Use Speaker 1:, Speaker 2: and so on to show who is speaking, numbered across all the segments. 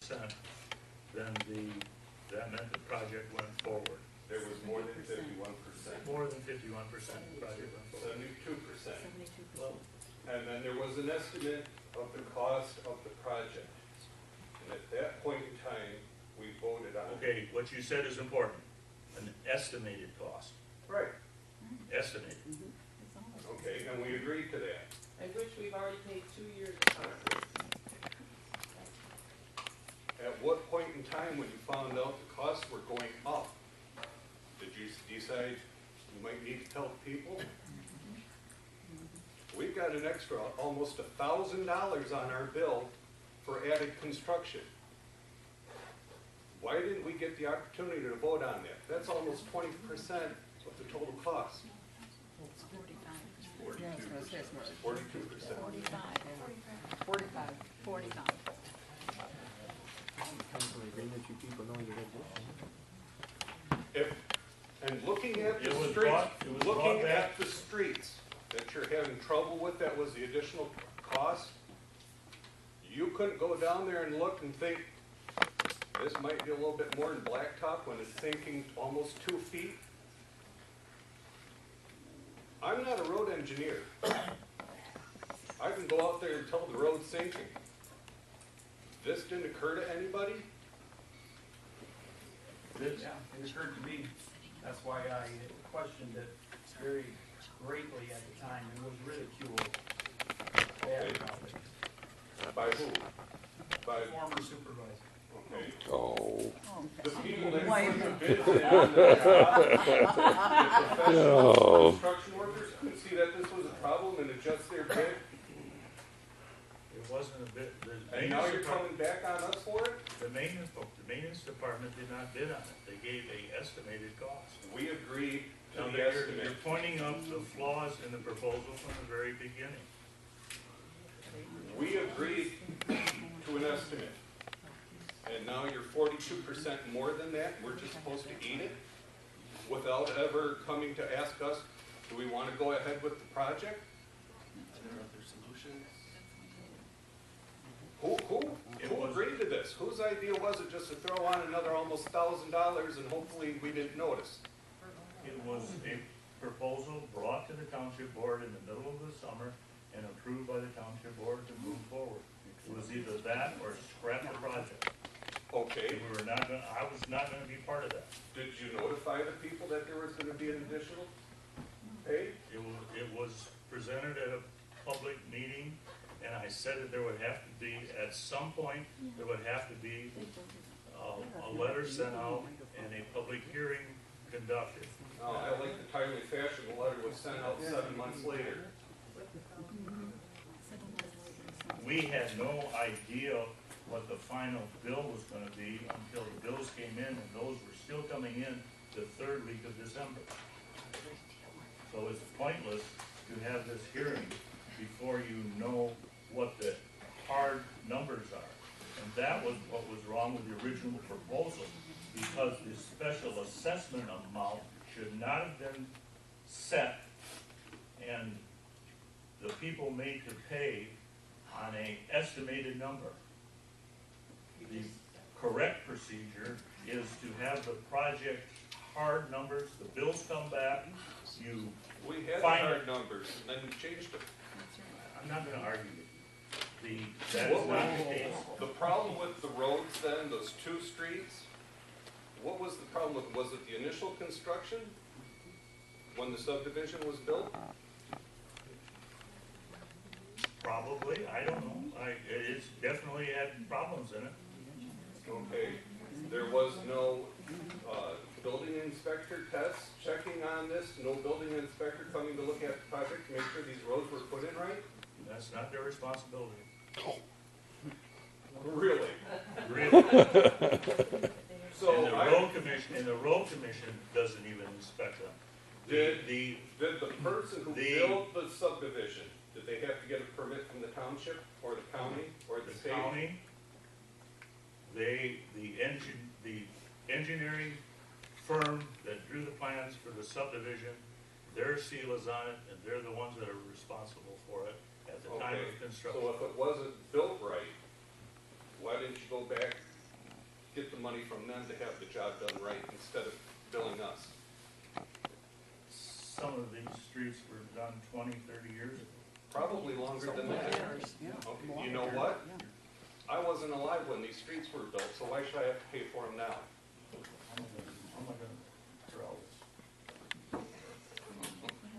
Speaker 1: then that meant the project went forward.
Speaker 2: There was more than 51%.
Speaker 1: More than 51% of the project went forward.
Speaker 2: 72%.
Speaker 3: 72%.
Speaker 1: Well,
Speaker 2: And then there was an estimate of the cost of the project. And at that point in time, we voted on it.
Speaker 1: okay, what you said is important, an estimated cost,
Speaker 2: Right,
Speaker 1: estimated.
Speaker 2: okay, and we agreed to that.
Speaker 4: I wish we've already paid 2 years of taxes.
Speaker 2: At what point in time, when you found out the costs were going up, did you decide you might need to tell people? We've got an extra almost $1,000 on our bill for added construction. Why didn't we get the opportunity to vote on that? That's almost 20% of the total cost.
Speaker 3: It's 45.
Speaker 5: Yeah, I was gonna say it's more.
Speaker 2: 42%.
Speaker 3: 45.
Speaker 5: 45.
Speaker 3: 45.
Speaker 6: Come to an agreement, you people know you had this.
Speaker 2: And looking at the
Speaker 1: It was
Speaker 2: streets,
Speaker 1: brought- it was
Speaker 2: looking
Speaker 1: brought back-
Speaker 2: at the streets that you're having trouble with, that was the additional cost, you couldn't go down there and look and think, this might be a little bit more than blacktop when it's sinking almost 2 feet. I'm not a road engineer. I can go out there and tell the road's sinking. This didn't occur to anybody?
Speaker 7: Yeah, it occurred to me. That's why I questioned it very greatly at the time and was ridiculed bad about it.
Speaker 2: By who? By,
Speaker 7: Former supervisor.
Speaker 2: okay.
Speaker 6: Oh.
Speaker 2: The people that
Speaker 5: Why-
Speaker 2: put the bids in on the job, the professional construction workers couldn't see that this was a problem and adjust their bid,
Speaker 1: It wasn't a bit, the
Speaker 2: and now
Speaker 1: maintenance
Speaker 2: you're
Speaker 1: department,
Speaker 2: coming back on us for it?
Speaker 1: the maintenance department did not bid on it. They gave a estimated cost.
Speaker 2: We agreed to
Speaker 1: Now,
Speaker 2: the
Speaker 1: you're
Speaker 2: estimate.
Speaker 1: pointing up the flaws in the proposal from the very beginning.
Speaker 2: We agreed to an estimate. And now you're 42% more than that, and we're just supposed to eat it? Without ever coming to ask us, do we want to go ahead with the project? Who agreed to this? Whose idea was it just to throw on another almost $1,000 and hopefully we didn't notice?
Speaker 1: It was a proposal brought to the township board in the middle of the summer and approved by the township board to move forward. It was either that or scrap the project.
Speaker 2: Okay,
Speaker 1: We were not gonna, I was not gonna be part of that.
Speaker 2: did you notify the people that there was going to be an additional pay?
Speaker 1: It was presented at a public meeting, and I said that there would have to be, at some point, there would have to be a letter sent out and a public hearing conducted.
Speaker 2: I like the timely fashion, the letter was sent out 7 months later.
Speaker 1: We had no idea what the final bill was gonna be until the bills came in, and those were still coming in the 3rd week of December. So it's pointless to have this hearing before you know what the hard numbers are. And that was what was wrong with the original proposal, because the special assessment amount should not have been set and the people made to pay on a estimated number. The correct procedure is to have the project hard numbers, the bills come back, you,
Speaker 2: We had the
Speaker 1: Fine.
Speaker 2: hard numbers, and then we changed them.
Speaker 1: I'm not gonna argue with you. That is not the case.
Speaker 2: The problem with the roads then, those 2 streets, what was the problem with, was it the initial construction? When the subdivision was built?
Speaker 1: Probably, I don't know. It's definitely had problems in it.
Speaker 2: Okay, there was no, building inspector tests checking on this, no building inspector coming to look at the project to make sure these roads were put in right?
Speaker 1: That's not their responsibility.
Speaker 2: Really?
Speaker 1: Really.
Speaker 2: So
Speaker 1: And the road commission doesn't even inspect them.
Speaker 2: Did
Speaker 1: The,
Speaker 2: the person who
Speaker 1: The-
Speaker 2: built the subdivision, did they have to get a permit from the township or the county or the
Speaker 1: the
Speaker 2: state?
Speaker 1: county, the engineering firm that drew the plans for the subdivision, their seal is on it, and they're the ones that are responsible for it at the time
Speaker 2: Okay,
Speaker 1: of construction.
Speaker 2: so if it wasn't built right, why didn't you go back get the money from them to have the job done right instead of billing us.
Speaker 1: Some of these streets were done 20, 30 years ago.
Speaker 2: Probably longer than that.
Speaker 5: Yeah.
Speaker 2: Okay, you know what? I wasn't alive when these streets were built, so why should I have to pay for them now?
Speaker 1: I'm not gonna throw this.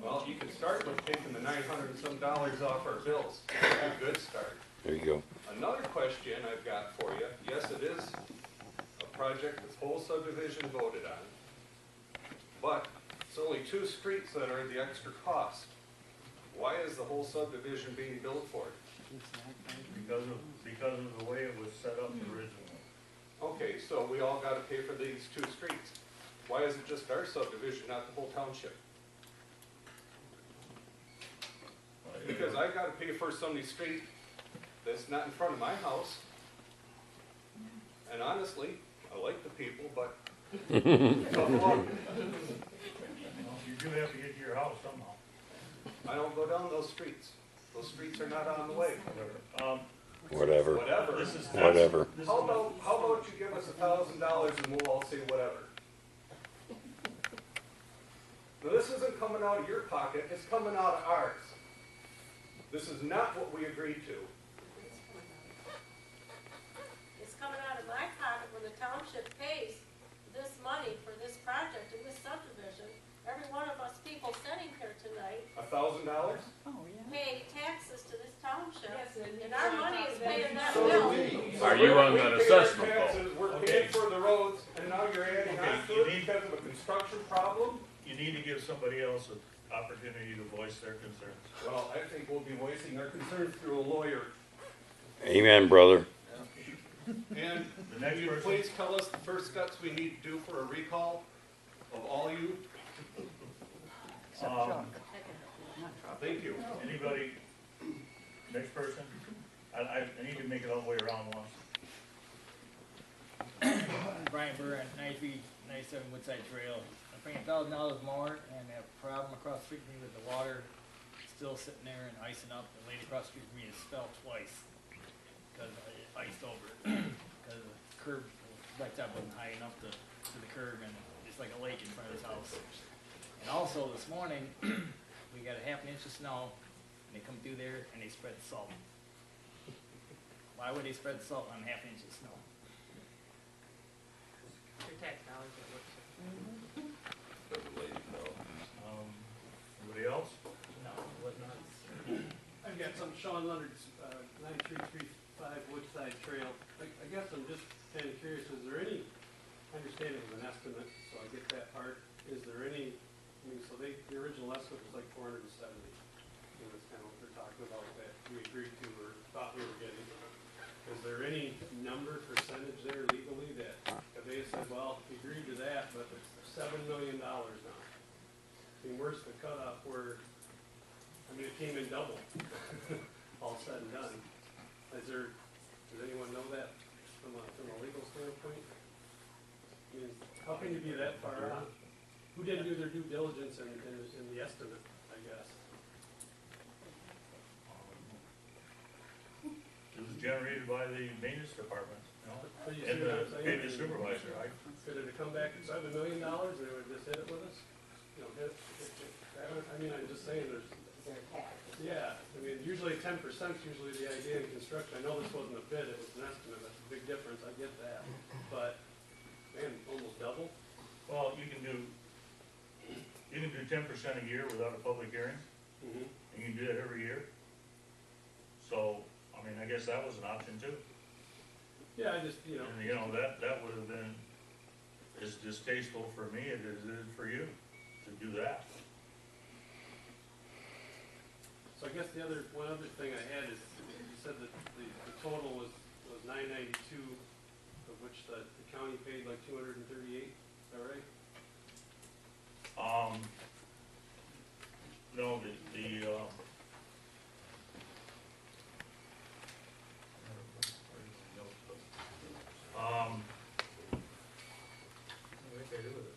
Speaker 2: Well, you can start with taking the $900 and some off our bills. That's a good start.
Speaker 8: There you go.
Speaker 2: Another question I've got for you, yes, it is a project this whole subdivision voted on, but it's only 2 streets that are the extra cost. Why is the whole subdivision being billed for it?
Speaker 1: Because of the way it was set up originally.
Speaker 2: Okay, so we all gotta pay for these 2 streets. Why is it just our subdivision, not the whole township? Because I've gotta pay for somebody's street that's not in front of my house. And honestly, I like the people, but tough luck.
Speaker 1: You do have to get to your house somehow.
Speaker 2: I don't go down those streets. Those streets are not on the way.
Speaker 8: Whatever.
Speaker 2: Whatever.
Speaker 8: Whatever.
Speaker 2: How about you give us $1,000 and we'll all say whatever? Now, this isn't coming out of your pocket, it's coming out of ours. This is not what we agreed to.
Speaker 9: It's coming out of my pocket when the township pays this money for this project and this subdivision. Every one of us people sitting here tonight
Speaker 2: $1,000?
Speaker 5: Oh, yeah.
Speaker 9: pay taxes to this township,
Speaker 4: Yes,
Speaker 9: and our money is paying that
Speaker 2: So
Speaker 9: bill.
Speaker 8: Are you on
Speaker 2: we
Speaker 8: an
Speaker 2: pay our
Speaker 8: assessment
Speaker 2: taxes, we're paying for the roads, and now you're adding
Speaker 1: Okay,
Speaker 2: on to
Speaker 1: you
Speaker 2: it
Speaker 1: need-
Speaker 2: because of a construction problem?
Speaker 1: You need to give somebody else an opportunity to voice their concerns.
Speaker 2: Well, I think we'll be voicing our concerns through a lawyer.
Speaker 8: Amen, brother.
Speaker 2: And
Speaker 1: The next
Speaker 2: will you
Speaker 1: person.
Speaker 2: please tell us the first steps we need to do for a recall of all you?
Speaker 5: Except
Speaker 1: Um,
Speaker 5: Chuck.
Speaker 2: Thank you.
Speaker 1: Anybody, next person? I need to make it all the way around once.
Speaker 10: Brian Burr on 97 Woodside Trail. I'm paying $1,000 more and have a problem across the street from me with the water still sitting there and icing up. The lady across the street from me has fell twice because I iced over it. Because the curb, like that wasn't high enough to the curb, and it's like a lake in front of his house. And also this morning, we got a half an inch of snow and they come through there and they spread salt. Why would they spread salt on half an inch of snow?
Speaker 4: Your tax dollars at work.
Speaker 1: Anybody else?
Speaker 10: No, it was not.
Speaker 6: I've got some Sean Leonard's, 9335 Woodside Trail. I guess I'm just kind of curious, is there any, I understand it was an estimate, so I get that part. Is there any, I mean, so the original estimate was like 470. And that's kind of what they're talking about that we agreed to or thought we were getting. Is there any number, percentage there legally that, if they said, well, we agreed to that, but it's $7 million now? I mean, where's the cutoff where, I mean, it came in double, all said and done. Does anyone know that from a legal standpoint? I mean, how can you be that far off? Who didn't do their due diligence in the estimate, I guess?
Speaker 1: It was generated by the maintenance department, you know,
Speaker 6: But you
Speaker 1: and
Speaker 6: see what I'm
Speaker 1: the
Speaker 6: saying?
Speaker 1: paving supervisor.
Speaker 6: Could it have come back at $7 million, and they would just hit it with us? You know, I mean, I'm just saying, yeah, I mean, usually 10% is usually the idea in construction. I know this wasn't a bid, it was an estimate, that's a big difference, I get that. But, man, almost double?
Speaker 1: Well, you can do 10% a year without a public hearing,
Speaker 6: Mm-hmm.
Speaker 1: and you can do that every year. So, I mean, I guess that was an option too.
Speaker 6: Yeah, I just, you know.
Speaker 1: And, you know, that would have been as distasteful for me as it is for you to do that.
Speaker 6: So I guess one other thing I had is, you said that the total was $992, of which the county paid like $238, is that right?
Speaker 1: No, what did I do with it?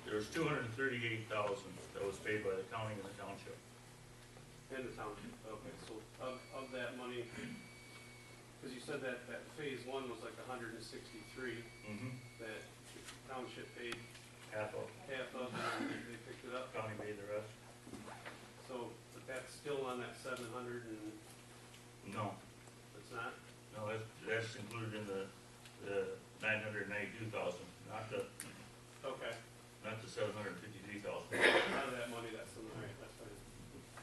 Speaker 1: There was $238,000 that was paid by the county and the township.
Speaker 6: And And the township, okay, so of that money, because you said that phase one was like 163,
Speaker 1: Mm-hmm.
Speaker 6: that the township paid
Speaker 1: Half of,
Speaker 6: half of, and they picked it up.
Speaker 1: county made the rest.
Speaker 6: So, but that's still on that 700 and,
Speaker 1: No,
Speaker 6: it's not?
Speaker 1: no, that's included in the 992,000, not the
Speaker 6: Okay.
Speaker 1: 753,000.
Speaker 6: Out of that money, that's, all right, that's fine.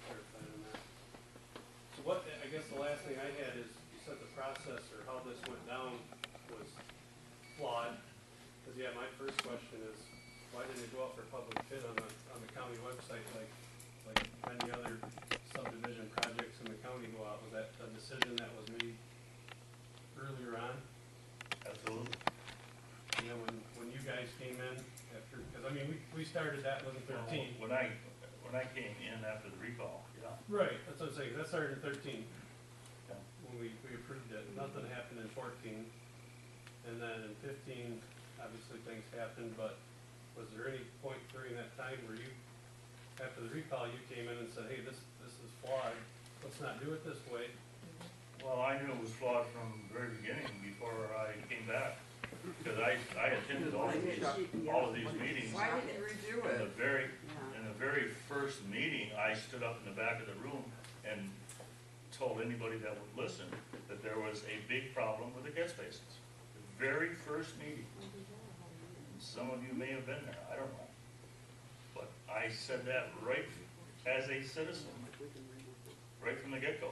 Speaker 6: Clarifying on that. So what, I guess the last thing I had is, you said the process or how this went down was flawed. Because, yeah, my first question is, why didn't it go out for public bid on the county website like many other subdivision projects in the county go out? Was that a decision that was made earlier on?
Speaker 1: Absolutely.
Speaker 6: You know, when you guys came in after, because I mean, we started that with 13.
Speaker 1: When I came in after the recall, yeah.
Speaker 6: Right, that's what I'm saying, that started in 13.
Speaker 1: Yeah.
Speaker 6: When we approved it, nothing happened in 14. And then in 15, obviously things happened, but was there any point during that time where you, after the recall, you came in and said, hey, this is flawed, let's not do it this way?
Speaker 1: Well, I knew it was flawed from the very beginning before I came back, because I attended all of these meetings.
Speaker 3: Why didn't you redo
Speaker 1: In
Speaker 3: it?
Speaker 1: the very first meeting, I stood up in the back of the room and told anybody that would listen that there was a big problem with the catch basins. The very first meeting. Some of you may have been there, I don't know. But I said that right as a citizen, right from the get-go.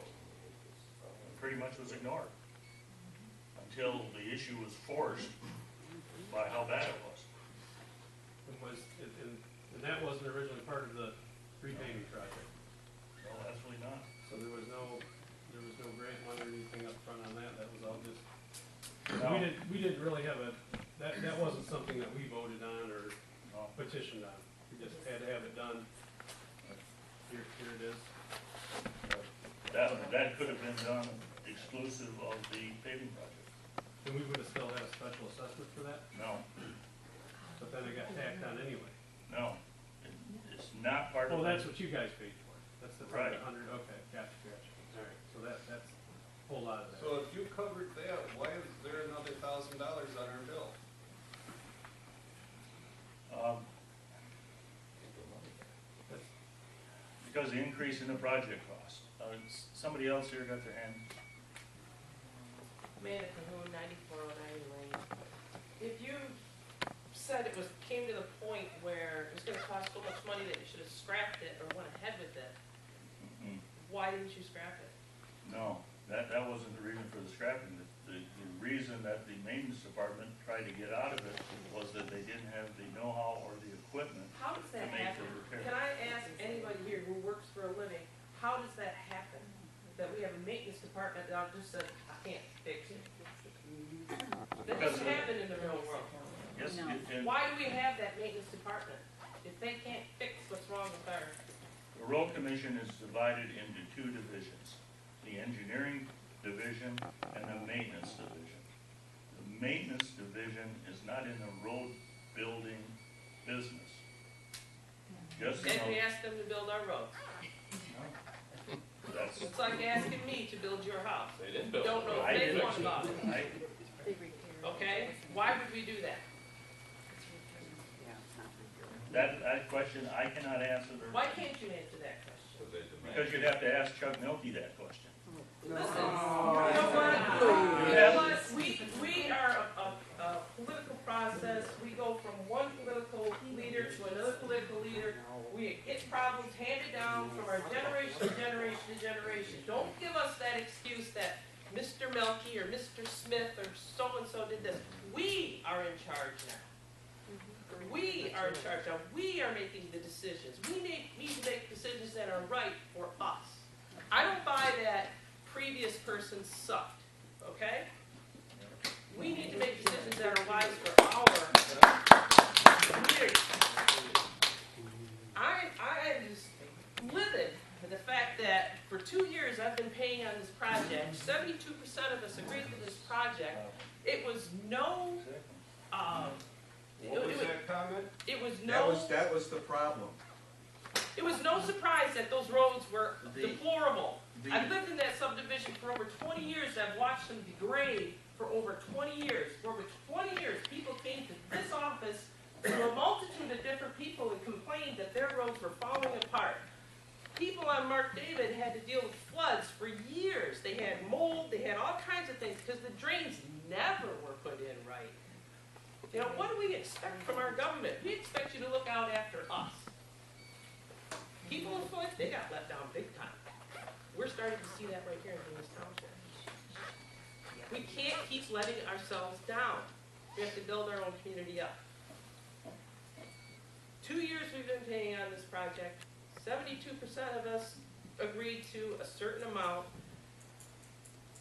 Speaker 1: Pretty much was ignored until the issue was forced by how bad it was.
Speaker 6: And that wasn't originally part of the repaving project?
Speaker 1: No, absolutely not.
Speaker 6: So there was no grant money or anything up front on that, that was all just,
Speaker 1: No.
Speaker 6: we didn't really have that wasn't something that we voted on or
Speaker 1: No.
Speaker 6: petitioned on. We just had to have it done. Here it is.
Speaker 1: That could have been done exclusive of the paving project.
Speaker 6: And we would have still had a special assessment for that,
Speaker 1: No,
Speaker 6: but then it got tacked on anyway.
Speaker 1: no, it's not part of
Speaker 6: Oh,
Speaker 1: the.
Speaker 6: that's what you guys paid for. That's the
Speaker 1: Right.
Speaker 6: 100, okay, gotcha. All right, so that's a whole lot of that.
Speaker 2: So if you covered that, why is there another $1,000 on our bill?
Speaker 1: Because the increase in the project cost. Somebody else here got their hand.
Speaker 4: Amanda Cahoon, 9409 Lane. If you said came to the point where it was gonna cost so much money that you should have scrapped it or went ahead with it,
Speaker 1: Mm-mm.
Speaker 4: why didn't you scrap it?
Speaker 1: No, that wasn't the reason for the scrapping. The reason that the maintenance department tried to get out of it was that they didn't have the know-how or the equipment.
Speaker 4: How does that
Speaker 1: To make the
Speaker 4: happen?
Speaker 1: repair.
Speaker 4: Can I ask anybody here who works for a living, how does that happen? That we have a maintenance department that just said, I can't fix it? That
Speaker 1: Because
Speaker 4: doesn't happen in the real world.
Speaker 1: Yes,
Speaker 5: No.
Speaker 1: and
Speaker 4: Why do we have that maintenance department if they can't fix what's wrong with our?
Speaker 1: the road commission is divided into two divisions, the engineering division and the maintenance division. The maintenance division is not in the road building business. Just
Speaker 4: And we
Speaker 1: know,
Speaker 4: ask them to build our road.
Speaker 1: that's,
Speaker 4: It's like asking me to build your house.
Speaker 2: They didn't
Speaker 4: We don't know
Speaker 1: I
Speaker 4: if they
Speaker 1: did.
Speaker 4: want about it,
Speaker 5: They repair.
Speaker 4: okay? Why would we do that?
Speaker 1: that question, I cannot answer the.
Speaker 4: Why can't you answer that question?
Speaker 1: Because you'd have to ask Chuck Milky that question.
Speaker 4: Listen, you know what? We are a political process. We go from one political leader to another political leader. We get problems handed down from our generation to generation to generation. Don't give us that excuse that Mr. Melky or Mr. Smith or so-and-so did this. We are in charge now. We are in charge now. We are making the decisions. We need to make decisions that are right for us. I don't buy that previous person sucked, okay? We need to make decisions that are wise for our community. I am just livid at the fact that for 2 years I've been paying on this project. 72% of us agreed to this project. It was no,
Speaker 2: What was that comment?
Speaker 4: it was no.
Speaker 11: That was the problem.
Speaker 4: It was no surprise that those roads were deplorable I've lived in that subdivision for over 20 years. I've watched them degrade for over 20 years. For over 20 years, people came to this office through a multitude of different people and complained that their roads were falling apart. People on Mark David had to deal with floods for years. They had mold, they had all kinds of things because the drains never were put in right. You know, what do we expect from our government? We expect you to look out after us. People in Floyd, they got let down big time. We're starting to see that right here in this township. We can't keep letting ourselves down. We have to build our own community up. 2 years we've been paying on this project. 72% of us agreed to a certain amount.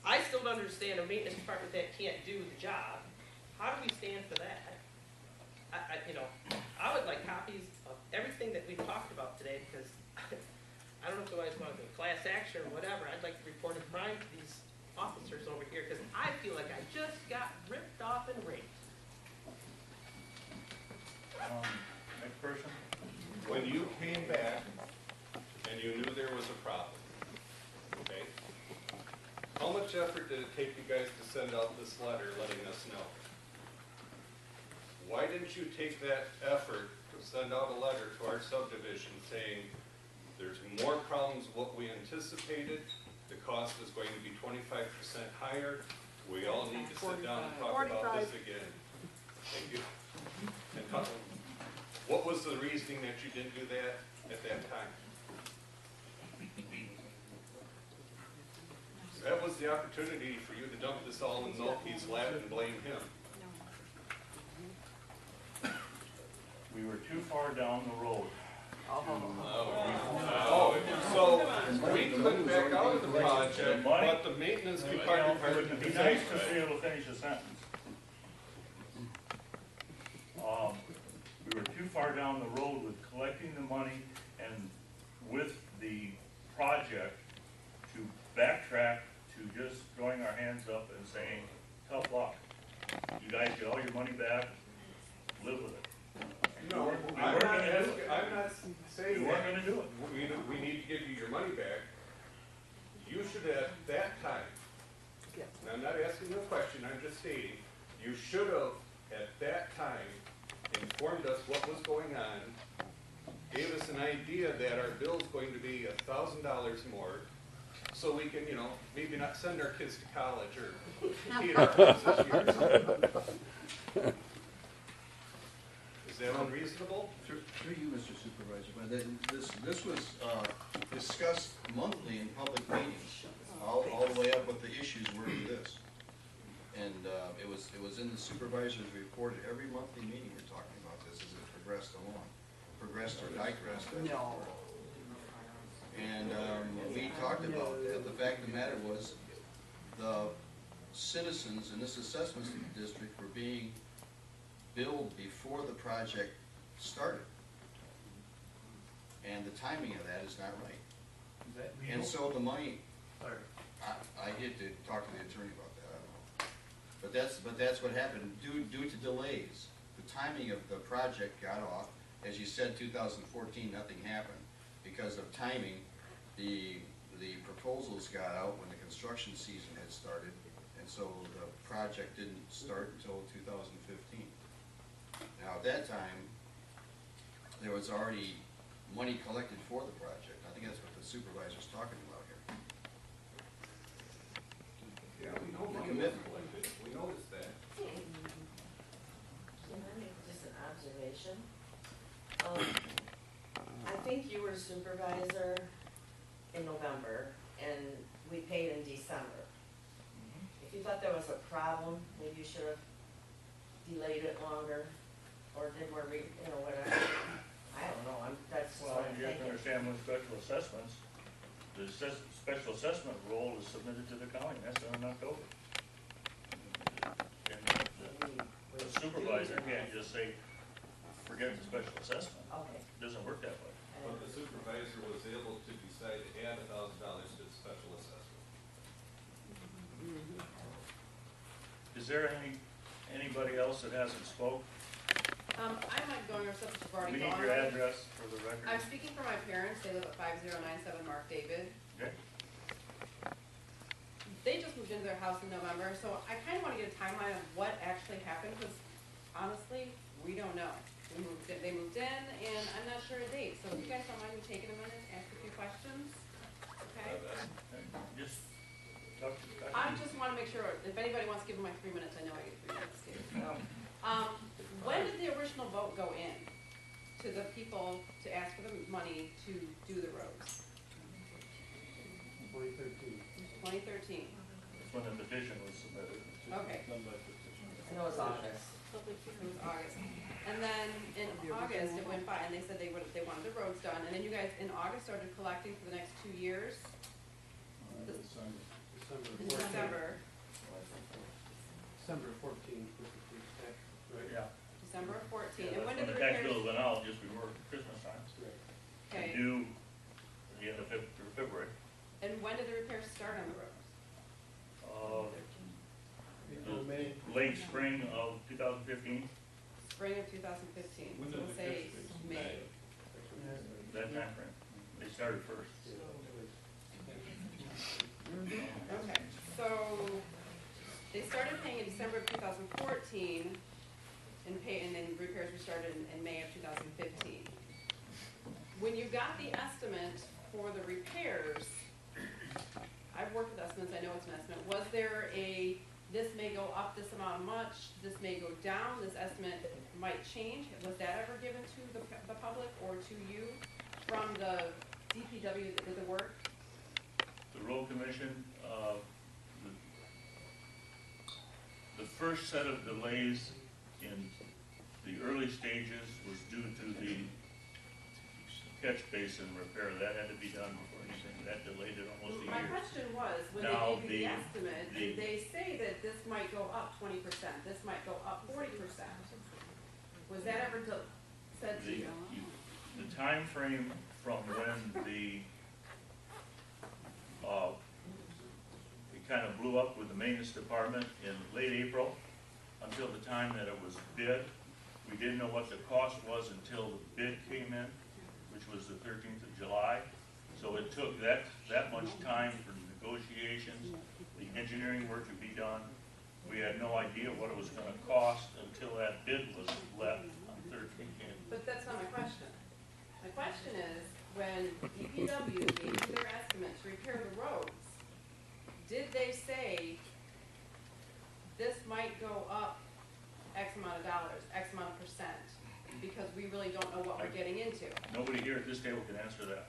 Speaker 4: I still don't understand a maintenance department that can't do the job. How do we stand for that? I would like copies of everything that we've talked about today because I don't know if you guys want to do class action or whatever. I'd like to report a crime to these officers over here because I feel like I just got ripped off and raped.
Speaker 1: Next person?
Speaker 2: When you came back and you knew there was a problem, okay? How much effort did it take you guys to send out this letter letting us know? Why didn't you take that effort to send out a letter to our subdivision saying there's more problems than what we anticipated, the cost is going to be 25% higher, we all need to sit down and talk about this again. Thank you. And what was the reasoning that you didn't do that at that time? That was the opportunity for you to dump this all in Milky's lap and blame him.
Speaker 1: We were too far down the road.
Speaker 2: So we couldn't back out of the project, but the maintenance department.
Speaker 1: It would be nice to be able to finish the sentence. We were too far down the road with collecting the money and with the project to backtrack to just throwing our hands up and saying, tough luck. You guys get all your money back, live with it.
Speaker 2: No, I'm not saying
Speaker 1: We weren't gonna do it.
Speaker 2: we need to give you your money back. You should at that time, and I'm not asking you a question, I'm just stating, you should have at that time informed us what was going on, gave us an idea that our bill's going to be $1,000 more, so we can, maybe not send our kids to college or feed our kids this year or something. Is that unreasonable?
Speaker 11: Through you, Mr. Supervisor, but this was discussed monthly in public meetings, all the way up what the issues were to this. And it was in the supervisor's report at every monthly meeting we're talking about this as it progressed along, progressed or digressed.
Speaker 3: No.
Speaker 11: And we talked about that. The fact of the matter was the citizens in this assessment district were being billed before the project started. And the timing of that is not right.
Speaker 7: Is that legal?
Speaker 11: And so the money,
Speaker 7: Sorry.
Speaker 11: I get to talk to the attorney about that, I don't know. But that's what happened, due to delays. The timing of the project got off. As you said, 2014, nothing happened. Because of timing, the proposals got out when the construction season had started, and so the project didn't start until 2015. Now, at that time, there was already money collected for the project. I think that's what the supervisor's talking about here.
Speaker 2: Yeah, we know money was
Speaker 11: Commitment.
Speaker 2: collected, we noticed that.
Speaker 5: Just an observation. I think you were supervisor in November, and we paid in December. If you thought there was a problem, maybe you should have delayed it longer, or did more, whatever. I don't know, that's just
Speaker 1: Well,
Speaker 5: what I'm
Speaker 1: you have to
Speaker 5: thinking.
Speaker 1: understand with special assessments, the special assessment roll is submitted to the county, that's in October. And the supervisor can't just say, forget the special assessment.
Speaker 5: Okay.
Speaker 1: It doesn't work that way.
Speaker 2: But the supervisor was able to decide to add $1,000 to the special assessment.
Speaker 1: Is there anybody else that hasn't spoke?
Speaker 12: I'm Mike Goner, subject to already
Speaker 1: We need
Speaker 12: gone.
Speaker 1: your address for the record.
Speaker 12: I'm speaking for my parents. They live at 5097 Mark David.
Speaker 1: Okay.
Speaker 12: house in November, so I kinda wanna get a timeline of what actually happened, because honestly, we don't know. They moved in, and I'm not sure a date, so if you guys don't mind me taking a minute to ask a few questions, okay?
Speaker 1: Just talk to the
Speaker 12: I just wanna make sure, if anybody wants to give them my 3 minutes, I know I get 3 minutes too, so. When did the original vote go in to the people to ask for the money to do the roads?
Speaker 6: 2013.
Speaker 12: 2013,
Speaker 1: That's when the petition was submitted.
Speaker 12: okay.
Speaker 6: Done by petition.
Speaker 5: I know it's August.
Speaker 12: It was August. And then in August, it went by, and they said they wanted the roads done, and then you guys in August started collecting for the next 2 years,
Speaker 6: December
Speaker 12: in
Speaker 6: 14th.
Speaker 12: December,
Speaker 6: December 14th was the first tax, right?
Speaker 1: Yeah.
Speaker 12: December of 14.
Speaker 1: Yeah,
Speaker 12: And when
Speaker 1: that's
Speaker 12: did the
Speaker 1: the tax
Speaker 12: repairs?
Speaker 1: bill went out just before Christmas time.
Speaker 12: Okay,
Speaker 1: Due at the end of February.
Speaker 12: and when did the repairs start on the roads?
Speaker 6: April, May.
Speaker 1: Late spring of 2015,
Speaker 12: Spring of 2015,
Speaker 6: When
Speaker 12: so
Speaker 6: did
Speaker 12: we'll
Speaker 6: the
Speaker 12: say
Speaker 6: fix fix?
Speaker 12: May.
Speaker 1: that timeframe. They started first.
Speaker 12: Okay, so they started paying in December of 2014, and then repairs were started in May of 2015. When you got the estimate for the repairs, I've worked with estimates, I know it's an estimate, was there this may go up this amount much, this may go down, this estimate might change? Was that ever given to the public or to you from the DPW that did the work?
Speaker 1: The road commission, the first set of delays in the early stages was due to the catch basin repair. That had to be done before anything. That delayed it almost a
Speaker 12: My
Speaker 1: year.
Speaker 12: question was, when
Speaker 1: Now,
Speaker 12: they gave you the estimate,
Speaker 1: the-
Speaker 12: did they say that this might go up 20%, this might go up 40%? Was that ever said to
Speaker 1: The,
Speaker 12: you?
Speaker 1: the timeframe from when it kind of blew up with the maintenance department in late April until the time that it was bid. We didn't know what the cost was until the bid came in, which was the 13th of July. So it took that much time for negotiations, the engineering work to be done. We had no idea what it was gonna cost until that bid was left on 13th.
Speaker 12: But that's not my question. My question is, when DPW gave you their estimate to repair the roads, did they say this might go up X amount of dollars, X amount of percent? Because we really don't know what we're getting into.
Speaker 1: Nobody here at this table can answer that.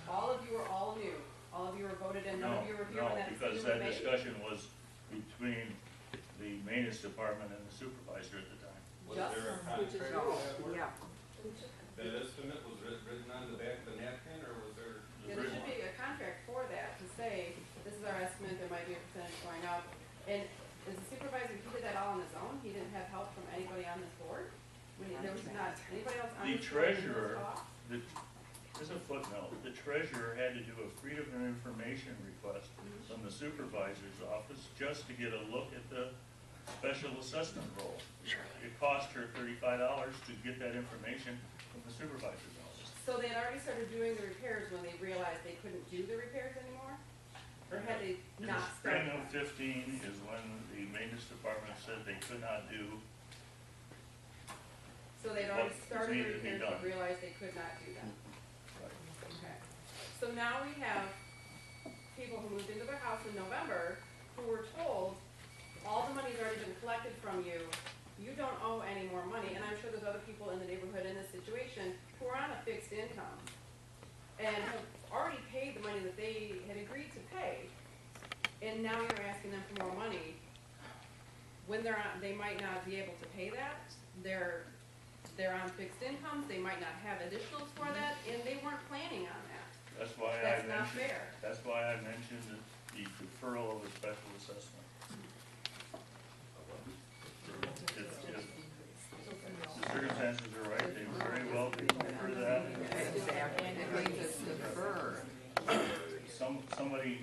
Speaker 12: All of you are all new. All of you were voted in, none of you were here when that
Speaker 1: Because
Speaker 12: decision was
Speaker 1: that
Speaker 12: made.
Speaker 1: discussion was between the maintenance department and the supervisor at the time.
Speaker 2: Was there a contract for that work?
Speaker 3: Yeah.
Speaker 2: That estimate was written on the back of the napkin, or was there?
Speaker 12: Yeah, there should be a contract for that, to say, this is our estimate, there might be a percentage going up. And as a supervisor, he did that all on his own, he didn't have help from anybody on this board? When there was not anybody else on
Speaker 1: The
Speaker 12: this board doing those
Speaker 1: treasurer,
Speaker 12: costs?
Speaker 1: There's a footnote, the treasurer had to do a freedom of information request from the supervisor's office just to get a look at the special assessment roll. It cost her $35 to get that information from the supervisor's office.
Speaker 12: So they had already started doing the repairs when they realized they couldn't do the repairs anymore? Or had they
Speaker 1: In the
Speaker 12: not
Speaker 1: spring
Speaker 12: started?
Speaker 1: of 15 is when the maintenance department said they could not do.
Speaker 12: So they'd already
Speaker 1: what
Speaker 12: started the
Speaker 1: needed to be
Speaker 12: repairs
Speaker 1: done.
Speaker 12: and realized they could not do that? Okay. So now we have people who moved into their house in November who were told, all the money's already been collected from you, you don't owe any more money, and I'm sure there's other people in the neighborhood in this situation who are on a fixed income and have already paid the money that they had agreed to pay, and now you're asking them for more money. When they're on, they might not be able to pay that, they're on fixed incomes, they might not have additionals for that, and they weren't planning on that.
Speaker 1: That's why I
Speaker 12: That's not
Speaker 1: mentioned,
Speaker 12: fair.
Speaker 1: that's why I mentioned the deferral of the special assessment. If the circumstances are right, they very well could defer that. Somebody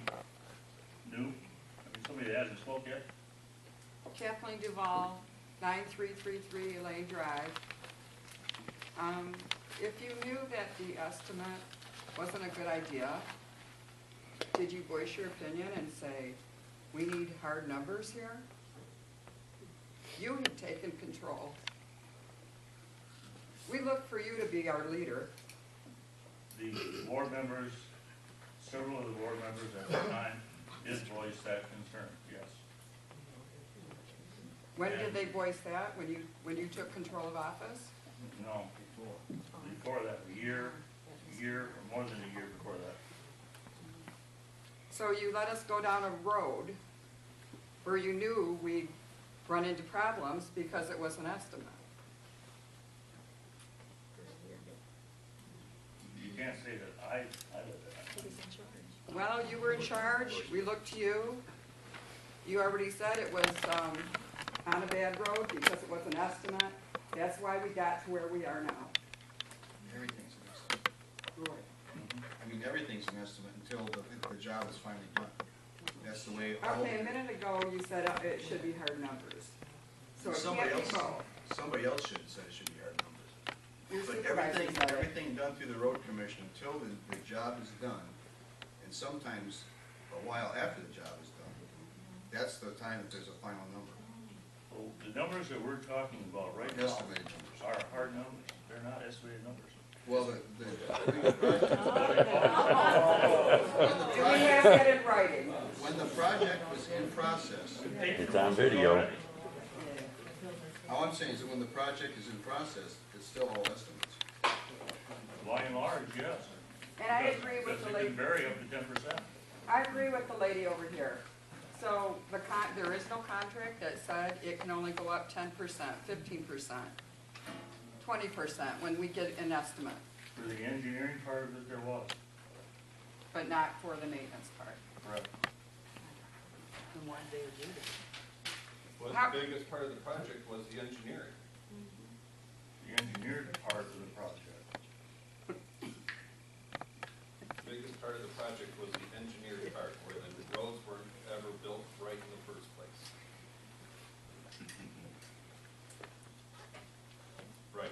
Speaker 1: new, I mean, somebody that hasn't spoke yet,
Speaker 3: Kathleen Duval, 9333 Elaine Drive. If you knew that the estimate wasn't a good idea, did you voice your opinion and say, We need hard numbers here. You have taken control. We look for you to be our leader.
Speaker 1: The board members, several of the board members at the time did voice that concern, yes.
Speaker 3: When did they voice that? When you took control of office?
Speaker 1: No, before that, a year, or more than a year before that.
Speaker 3: So you let us go down a road where you knew we'd run into problems because it was an estimate.
Speaker 1: You can't say that I did that.
Speaker 3: Well, you were in charge, we looked to you. You already said it was, on a bad road because it was an estimate. That's why we got to where we are now.
Speaker 11: Everything's an estimate.
Speaker 3: Right.
Speaker 11: I mean, everything's an estimate until the job is finally done. That's the way all.
Speaker 3: Okay, a minute ago you said it should be hard numbers. So it
Speaker 11: Somebody
Speaker 3: can't be
Speaker 11: else,
Speaker 3: both.
Speaker 11: somebody else should have said it should be hard numbers.
Speaker 3: Your
Speaker 11: But
Speaker 3: supervisor said it.
Speaker 11: everything done through the road commission until the job is done, and sometimes a while after the job is done, that's the time that there's a final number.
Speaker 1: Well, the numbers that we're talking about right now
Speaker 11: Estimated numbers.
Speaker 1: are hard numbers. They're not estimated numbers.
Speaker 11: Well,
Speaker 3: Do we have that in writing?
Speaker 11: when the project was in process,
Speaker 8: It's on video.
Speaker 11: all I'm saying is that when the project is in process, it's still all estimates.
Speaker 1: By and large, yes.
Speaker 3: And I agree with the
Speaker 1: Because it
Speaker 3: lady,
Speaker 1: can vary up to 10%.
Speaker 3: I agree with the lady over here. So there is no contract that said it can only go up 10%, 15%, 20% when we get an estimate,
Speaker 1: For the engineering part of it, there was.
Speaker 3: but not for the maintenance part.
Speaker 1: Correct.
Speaker 2: Was
Speaker 3: How-
Speaker 2: the biggest part of the project was the engineering.
Speaker 1: The engineered part of the project.
Speaker 2: The biggest part of the project was the engineered part, where the roads weren't ever built right in the first place. Right.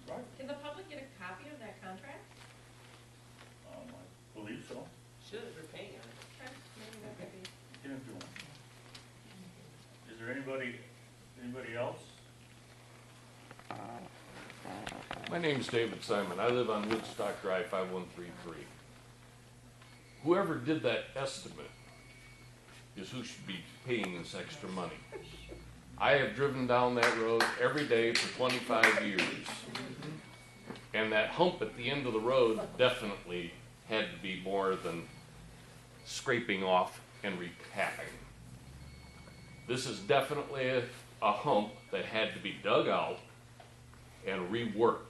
Speaker 1: Right.
Speaker 12: Can the public get a copy of that contract?
Speaker 1: I believe so.
Speaker 12: Should, we're paying on it. Okay, maybe that could be.
Speaker 1: Get into one. Is there anybody else?
Speaker 13: My name's David Simon. I live on Woodstock Drive, 5133. Whoever did that estimate is who should be paying this extra money. I have driven down that road every day for 25 years. And that hump at the end of the road definitely had to be more than scraping off and recapping. This is definitely a hump that had to be dug out and reworked.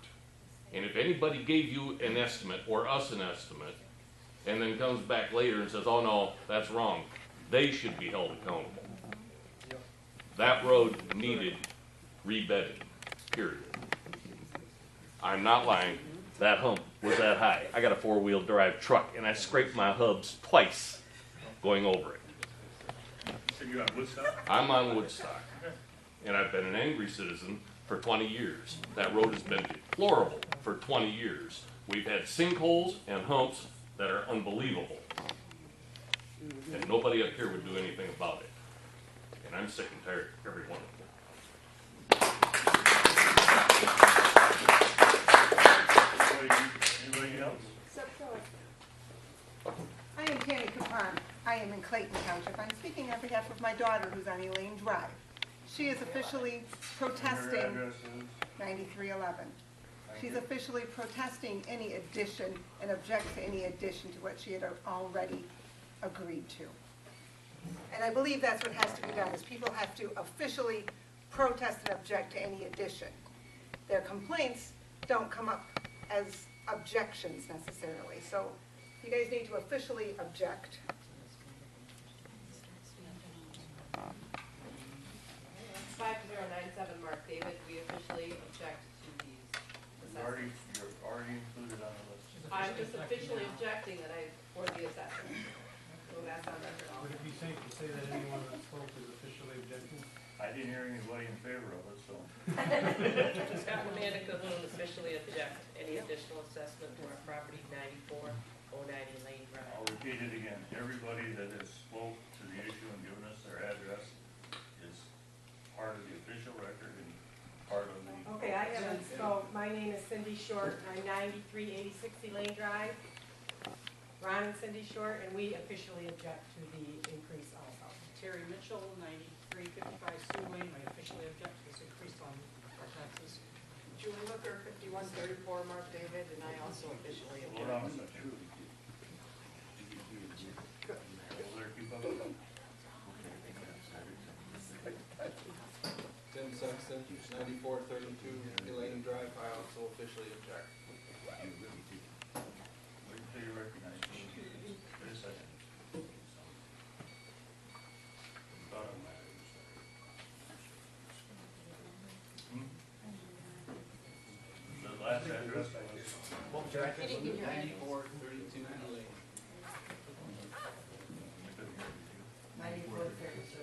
Speaker 13: And if anybody gave you an estimate, or us an estimate, and then comes back later and says, oh no, that's wrong, they should be held accountable. That road needed rebedding, period. I'm not lying, that hump was that high. I got a four-wheel drive truck and I scraped my hubs twice going over it.
Speaker 1: So you're on Woodstock?
Speaker 13: I'm on Woodstock, and I've been an angry citizen for 20 years. That road has been deplorable for 20 years. We've had sinkholes and humps that are unbelievable. And nobody up here would do anything about it. And I'm sick and tired of every one of them.
Speaker 1: Anybody else?
Speaker 14: I am Tammy Capon. I am in Clayton Township. I'm speaking on behalf of my daughter who's on Elaine Drive. She is officially
Speaker 1: Your
Speaker 14: protesting
Speaker 1: address is?
Speaker 14: 9311. She's officially protesting any addition and objects to any addition to what she had already agreed to. And I believe that's what has to be done, is people have to officially protest and object to any addition. Their complaints don't come up as objections necessarily. So you guys need to officially object.
Speaker 12: It's 5097 Mark David, we officially object to these assessments.
Speaker 1: You're already included on the list.
Speaker 12: I'm just officially objecting that for the assessment. So that's on record
Speaker 6: Would
Speaker 12: also.
Speaker 6: it be safe to say that anyone that spoke is officially objecting?
Speaker 1: I didn't hear anybody in favor of it, so.
Speaker 4: Scott Amanda Cahoon officially object any additional assessment to our property 94
Speaker 15: Odine Lane Drive.
Speaker 1: I'll repeat it again, everybody that has spoke to the issue and given us their address is part of the official record and part of the.
Speaker 16: Okay, I haven't, so my name is Cindy Short, I'm 938060 Lane Drive. Ron and Cindy Short, and we officially object to the increase also.
Speaker 7: Terry Mitchell, 9355 Sioux Lane, I officially object to this increase on our taxes.
Speaker 3: Julie Looker, 5134 Mark David, and I also officially
Speaker 1: Hold on a second.
Speaker 2: Tim Sexton, 9432 Elaine Drive, I also officially object.
Speaker 1: Wait until you recognize me. Wait a second. The last address was.
Speaker 15: He didn't give you any.
Speaker 2: 9432 Elaine.
Speaker 5: 9432.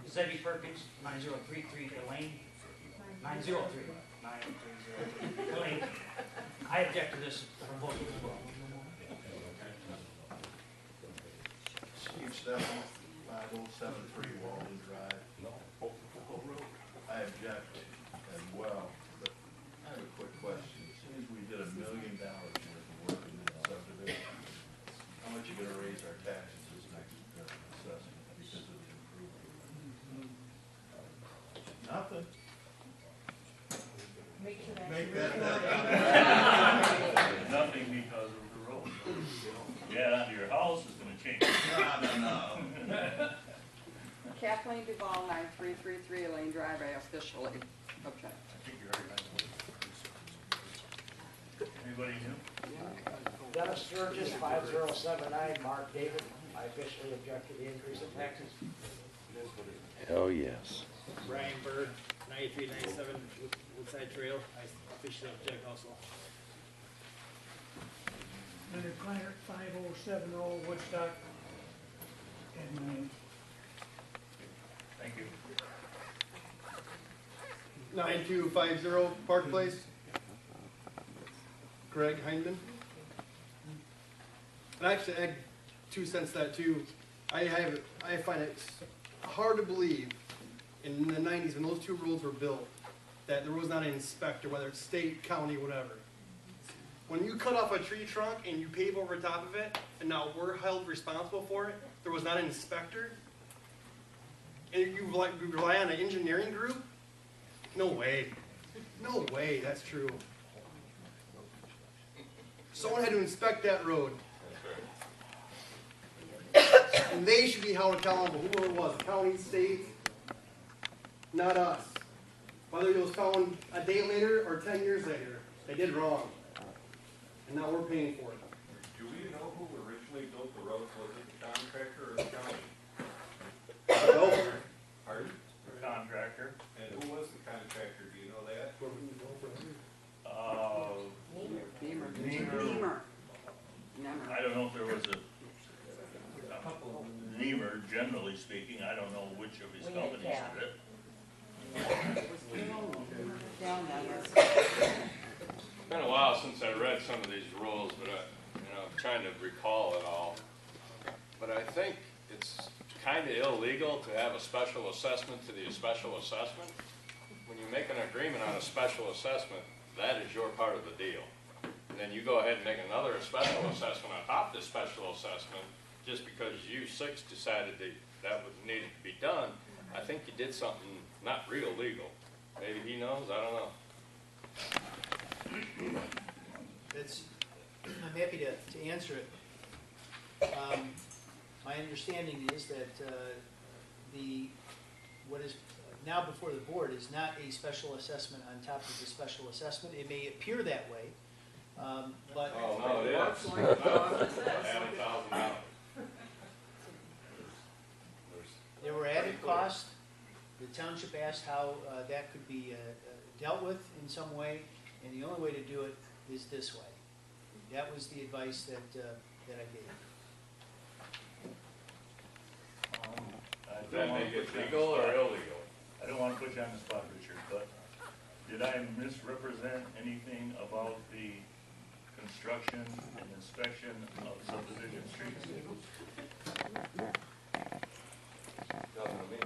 Speaker 7: Zebby Perkins, 9033 Elaine, 903. Elaine, I object to this proposal as well.
Speaker 17: Steve Stefan, 5073 Walden Drive. I object as well, but I have a quick question. As soon as we did $1 million worth of work in that subdivision, how much you gonna raise our taxes this next assessment because of the improvement? Nothing.
Speaker 5: Make sure that's.
Speaker 17: Make that.
Speaker 1: Nothing because of the road. Yeah, your house is gonna change.
Speaker 17: No.
Speaker 3: Kathleen Duval, 9333 Elaine Drive, I officially object.
Speaker 1: I think you're already Anybody new?
Speaker 7: Dennis Sturgis, 5079 Mark David, I officially object to the increase in taxes.
Speaker 8: Hell yes.
Speaker 10: Brian Bird, 9397 Woodside Trail, I officially object also.
Speaker 18: Leonard Kleiner, 5070 Woodstock, and
Speaker 1: Thank you.
Speaker 19: 9250 Park Place. Greg Heinman. And actually, I 2 cents that too. I find it hard to believe in the 90s when those 2 roads were built that there was not an inspector, whether it's state, county, whatever. When you cut off a tree trunk and you pave over top of it, and now we're held responsible for it, there was not an inspector, and you rely on an engineering group? No way. No way, that's true. Someone had to inspect that road. And they should be held accountable, whoever it was, county, state, not us. Whether it was found a day later or 10 years later, they did wrong. And now we're paying for it.
Speaker 2: Do we know who originally built the road? Was it the contractor or the county?
Speaker 19: No.
Speaker 2: Pardon?
Speaker 1: The contractor.
Speaker 2: And who was the contractor? Do you know that?
Speaker 3: Beamer.
Speaker 1: I don't know if there was a Niemer, generally speaking, I don't know which of his companies did it.
Speaker 13: It's been a while since I read some of these rules, but I'm trying to recall it all. But I think it's kind of illegal to have a special assessment to the special assessment. When you make an agreement on a special assessment, that is your part of the deal. And then you go ahead and make another special assessment on top of the special assessment, just because you 6 decided that needed to be done. I think you did something not real legal. Maybe he knows, I don't know.
Speaker 7: I'm happy to answer it. My understanding is that what is now before the board is not a special assessment on top of the special assessment. It may appear that way, but...
Speaker 13: Oh, no, it is. $1,000.
Speaker 7: There were added costs. The township asked how that could be dealt with in some way, and the only way to do it is this way. That was the advice that I gave.
Speaker 1: Does
Speaker 13: that make it legal or illegal?
Speaker 1: I don't want to put you on the spot, Richard, but did I misrepresent anything about the construction and inspection of subdivision streets.
Speaker 13: Nothing to me.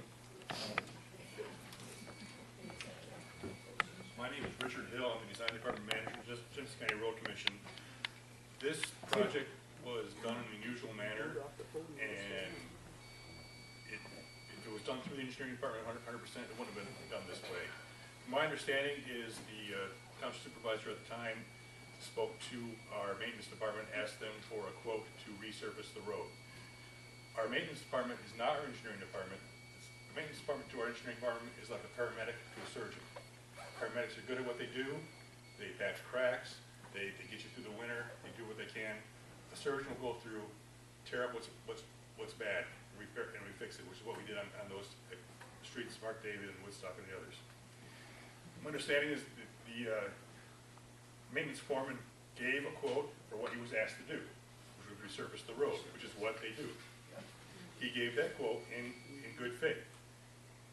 Speaker 20: My name is Richard Hill, I'm the Design Department Manager, Jefferson County Road Commission. This project was done in an unusual manner, and if it was done through the engineering department 100%, it wouldn't have been done this way. My understanding is the township supervisor at the time spoke to our maintenance department, asked them for a quote to resurface the road. Our maintenance department is not our engineering department. The maintenance department to our engineering department is like a paramedic to a surgeon. Paramedics are good at what they do. They patch cracks. They get you through the winter. They do what they can. The surgeon will go through, tear up what's bad, repair and refix it, which is what we did on those streets, Mark David and Woodstock and the others. My understanding is that the maintenance foreman gave a quote for what he was asked to do, which would resurface the road, which is what they do. He gave that quote in good faith.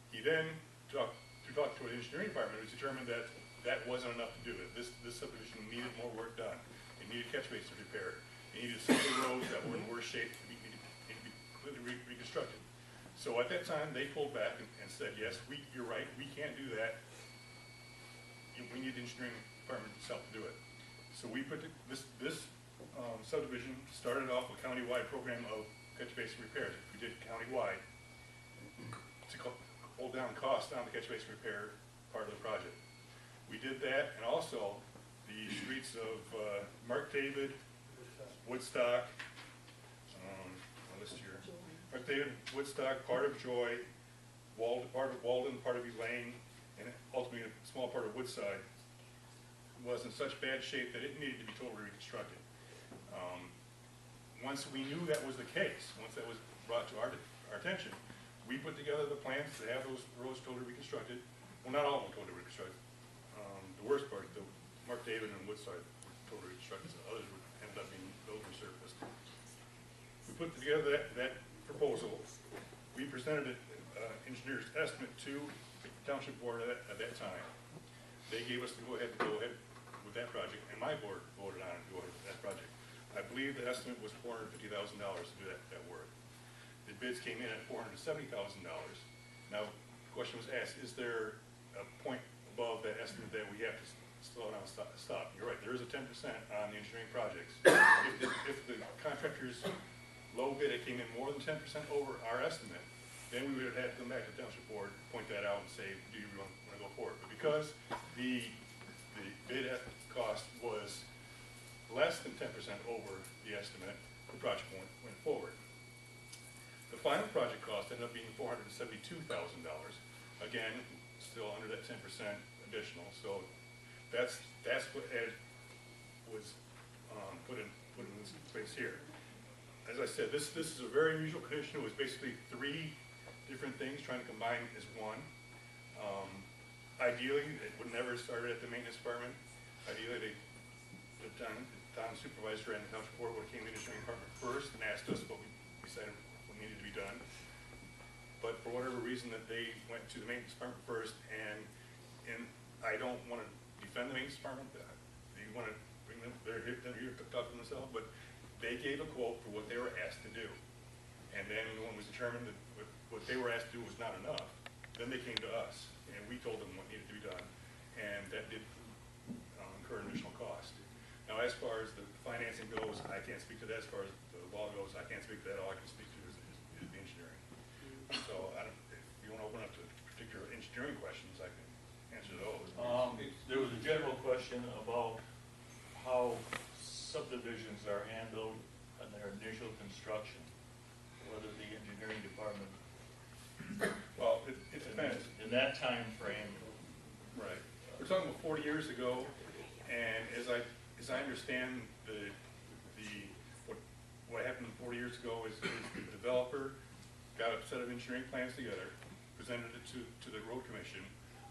Speaker 20: He then talked to an engineering department, it was determined that that wasn't enough to do it. This subdivision needed more work done. It needed catch basins repaired. It needed some of the roads that were in worse shape to be completely reconstructed. So at that time, they pulled back and said, yes, you're right, we can't do that. We need the engineering department itself to do it. So we put this subdivision started off a countywide program of catch basin repairs. We did countywide to hold down costs on the catch basin repair part of the project. We did that, and also the streets of Mark David, Woodstock, I'll list here, Mark David, Woodstock, part of Joy, part of Walden, part of Elaine, and ultimately a small part of Woodside was in such bad shape that it needed to be totally reconstructed. Once we knew that was the case, once that was brought to our attention, we put together the plans to have those roads totally reconstructed. Well, not all of them totally reconstructed. The worst part, the Mark David and Woodside were totally reconstructed, so others would end up being those resurfaced. We put together that proposal. We presented an engineer's estimate to the township board at that time. They gave us the go ahead with that project, and my board voted on it to go ahead with that project. I believe the estimate was $450,000 to do that work. The bids came in at $470,000. Now, the question was asked, is there a point above that estimate that we have to slow down, stop? You're right, there is a 10% on the engineering projects. If the contractor's low bid, it came in more than 10% over our estimate, then we would have had to come back to the township board, point that out and say, do you want to go forward? But because the bid cost was less than 10% over the estimate, the project went forward. The final project cost ended up being $472,000. Again, still under that 10% additional. So that's what Ed was put in this place here. As I said, this is a very unusual condition. It was basically 3 different things trying to combine as one. Ideally, it would never have started at the maintenance department. Ideally, the town supervisor and the township board would have came to the engineering department first and asked us what we decided what needed to be done. But for whatever reason that they went to the maintenance department first, and I don't want to defend the maintenance department. They want to bring them, they're here to talk to themselves, but they gave a quote for what they were asked to do. And then when it was determined that what they were asked to do was not enough, then they came to us, and we told them what needed to be done, and that did incur an additional cost. Now, as far as the financing goes, I can't speak to that. As far as the law goes, I can't speak to that. All I can speak to is the engineering. So if you want to open up to particular engineering questions, I can answer those.
Speaker 1: There was a general question about how subdivisions are handled in their initial construction, whether the engineering department.
Speaker 20: Well, it depends.
Speaker 1: In that time frame.
Speaker 20: Right. We're talking about 40 years ago, and as I understand what happened 40 years ago is the developer got a set of engineering plans together, presented it to the road commission,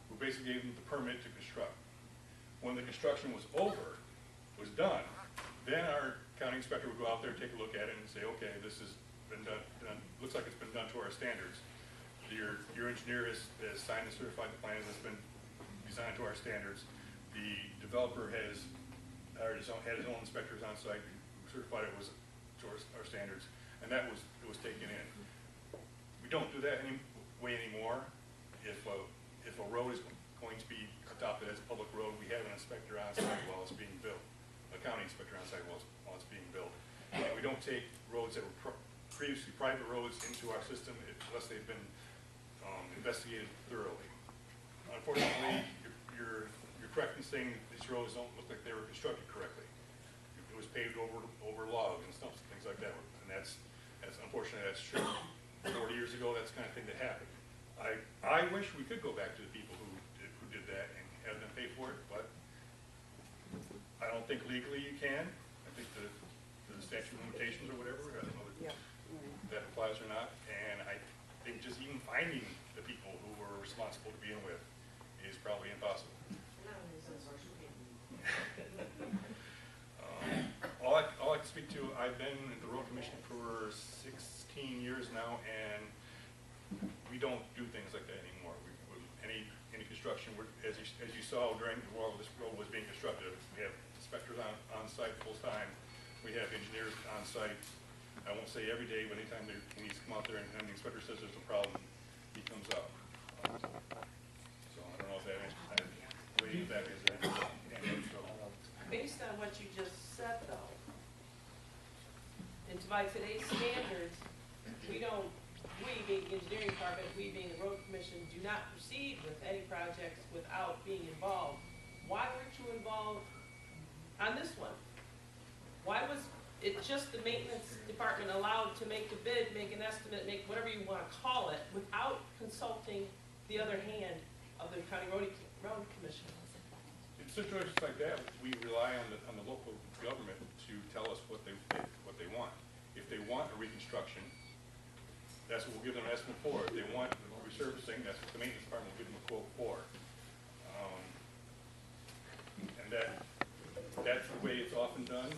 Speaker 20: who basically gave them the permit to construct. When the construction was done, then our county inspector would go out there, take a look at it, and say, okay, this has been done, looks like it's been done to our standards. Your engineer has signed and certified the plan that's been designed to our standards. The developer has had his own inspectors on site who certified it was to our standards, and it was taken in. We don't do that anymore. If a road is going to be adopted as a public road, we have an inspector on site while it's being built, a county inspector on site while it's being built. And we don't take roads that were previously private roads into our system unless they've been investigated thoroughly. Unfortunately, you're correct in saying these roads don't look like they were constructed correctly. It was paved over logs and stumps and things like that, and that's unfortunately that's true. 40 years ago, that's the kind of thing that happened. I wish we could go back to the people who did that and have them pay for it, but I don't think legally you can. I think the statute of limitations or whatever, I don't know if that applies or not, and I think just even finding the people who were responsible to begin with is probably impossible. All I can speak to, I've been at the road commission for 16 years now, and we don't do things like that anymore. Any construction, as you saw while this road was being constructed, we have inspectors on site full time. We have engineers on site. I won't say every day, but anytime he needs to come out there and the inspector says there's a problem, he comes up. So I don't know if that way back is that.
Speaker 4: Based on what you just said though, and by today's standards, we being the engineering department, we being the road commission, do not proceed with any projects without being involved. Why weren't you involved on this one? Why was it just the maintenance department allowed to make the bid, make an estimate, make whatever you want to call it, without consulting the other hand of the county road commission?
Speaker 20: In situations like that, we rely on the local government to tell us what they want. If they want a reconstruction, that's what we'll give them an estimate for. If they want resurfacing, that's what the maintenance department will give them a quote for. And that's the way it's often done.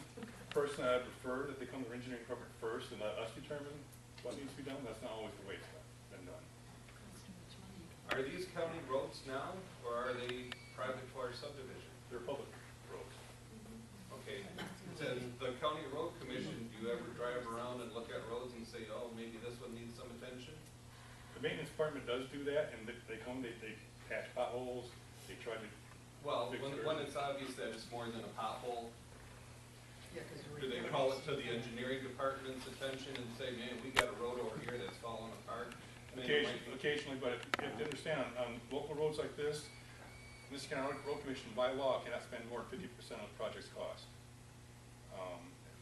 Speaker 20: Personally, I prefer that they come to the engineering department first and let us determine what needs to be done. That's not always the way it's been done.
Speaker 2: Are these county roads now, or are they private for subdivision?
Speaker 20: They're public roads.
Speaker 2: Okay, then the county road commission, do you ever drive around and look at roads and say, oh, maybe this one needs some attention?
Speaker 20: The maintenance department does do that, and they come, they patch potholes, they try to.
Speaker 2: Well, when it's obvious that it's more than a pothole, do they call it to the engineering department's attention and say, man, we got a road over here that's falling apart?
Speaker 20: Occasionally, but you have to understand, on local roads like this County Road Commission by law cannot spend more than 50% of the project's cost.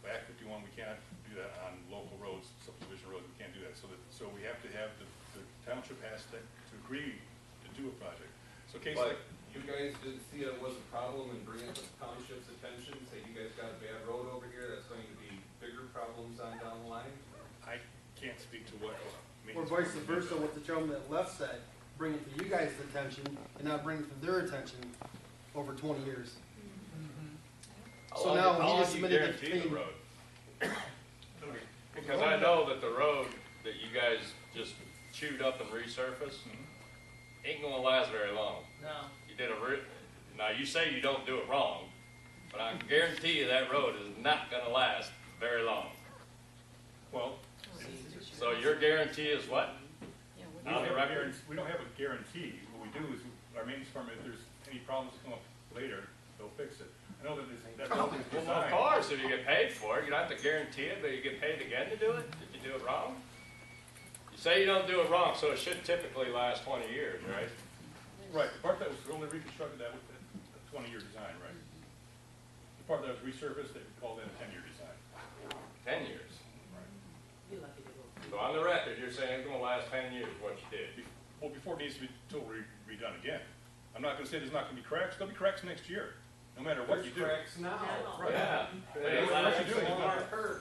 Speaker 20: By Act 51, we cannot do that on local roads, subdivision roads, we can't do that. So we have to have the township has to agree to do a project. So case like.
Speaker 2: You guys didn't see it was a problem and bring it to the township's attention, say you guys got a bad road over here, that's going to be bigger problems on down the line?
Speaker 20: I can't speak to what.
Speaker 19: Or vice versa, what the gentleman that left said, bring it to you guys' attention and not bring it to their attention over 20 years. So now he just submitted it to
Speaker 21: the road? Because I know that the road that you guys just chewed up and resurfaced ain't gonna last very long.
Speaker 10: No.
Speaker 21: You did now you say you don't do it wrong, but I can guarantee you that road is not gonna last very long.
Speaker 20: Well,
Speaker 21: so your guarantee is what?
Speaker 20: We don't have a guarantee. What we do is our maintenance department, if there's any problems that come up later, they'll fix it. I know that that's
Speaker 21: Well, of course, if you get paid for it, you don't have to guarantee it, but you get paid again to do it if you do it wrong. You say you don't do it wrong, so it should typically last 20 years, right?
Speaker 20: Right. The part that was only reconstructed, that was a 20-year design, right? The part that was resurfaced, they would call that a 10-year design.
Speaker 21: 10 years.
Speaker 20: Right.
Speaker 21: So on the record, you're saying it's going to last 10 years, what you did.
Speaker 20: Well, before it needs to be totally redone again. I'm not going to say there's not going to be cracks. There'll be cracks next year, no matter what you do.
Speaker 2: Cracks now.
Speaker 20: Right.
Speaker 21: Yeah.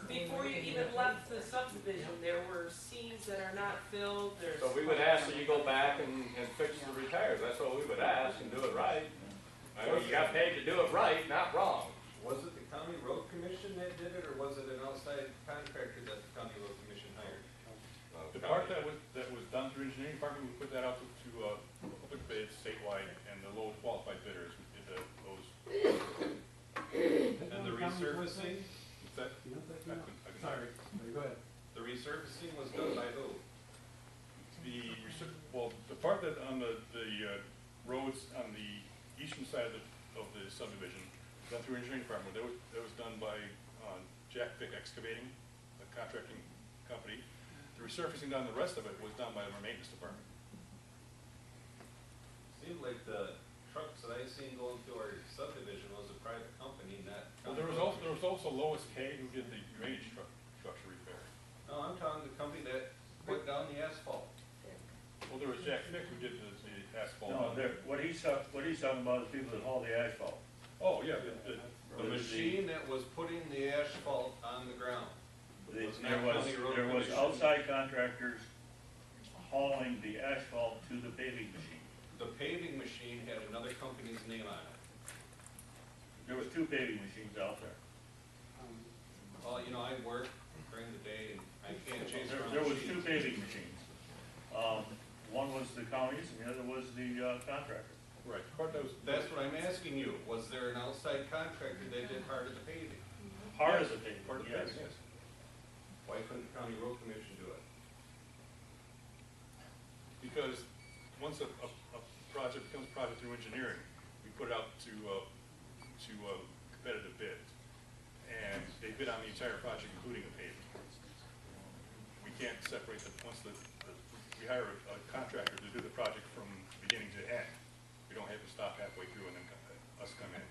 Speaker 4: Before you even left the subdivision, there were seams that are not filled.
Speaker 21: So we would ask that you go back and fix the repairs. That's what we would ask, and do it right. I mean, you got paid to do it right, not wrong.
Speaker 2: Was it the county road commission that did it, or was it an outside contractor that the county road commission hired?
Speaker 20: The part that was done through engineering department, we put that out to public bids statewide, and the lowest qualified bidders did those. And
Speaker 6: resurfacing,
Speaker 20: Is that,
Speaker 6: you know, that,
Speaker 20: I couldn't-
Speaker 6: sorry, go ahead.
Speaker 2: The resurfacing was done by who?
Speaker 20: well, the part that on the roads on the eastern side of the subdivision, done through engineering department, that was done by Jack Vick Excavating, a contracting company. The resurfacing down the rest of it was done by our maintenance department.
Speaker 2: Seemed like the trucks that I seen going through our subdivision was a private company, not.
Speaker 20: Well, there was also Lois K who did the drainage structure repair.
Speaker 2: No, I'm talking the company that put down the asphalt.
Speaker 20: Well, there was Jack Vick who did the asphalt.
Speaker 1: No, what he's talking about is people that haul the asphalt.
Speaker 20: Oh, yeah,
Speaker 2: The machine that was putting the asphalt on the ground.
Speaker 1: There
Speaker 2: Was not county road
Speaker 1: was
Speaker 2: commission.
Speaker 1: outside contractors hauling the asphalt to the paving machine.
Speaker 2: The paving machine had another company's name on it.
Speaker 1: There was 2 paving machines out there.
Speaker 2: Well, you know, I work during the day and I can't chase around
Speaker 1: There was
Speaker 2: machines.
Speaker 1: 2 paving machines. One was the county's and the other was the contractor.
Speaker 20: Right.
Speaker 2: That's what I'm asking you. Was there an outside contractor that did part of the paving?
Speaker 1: Part of the paving,
Speaker 20: Part of the
Speaker 1: yes.
Speaker 20: paving, yes.
Speaker 2: Why couldn't the county road commission do it?
Speaker 20: Because once a project becomes project through engineering, we put it out to competitive bids. And they bid on the entire project, including the paving. We can't separate we hire a contractor to do the project from beginning to end. We don't have to stop halfway through and then us come in.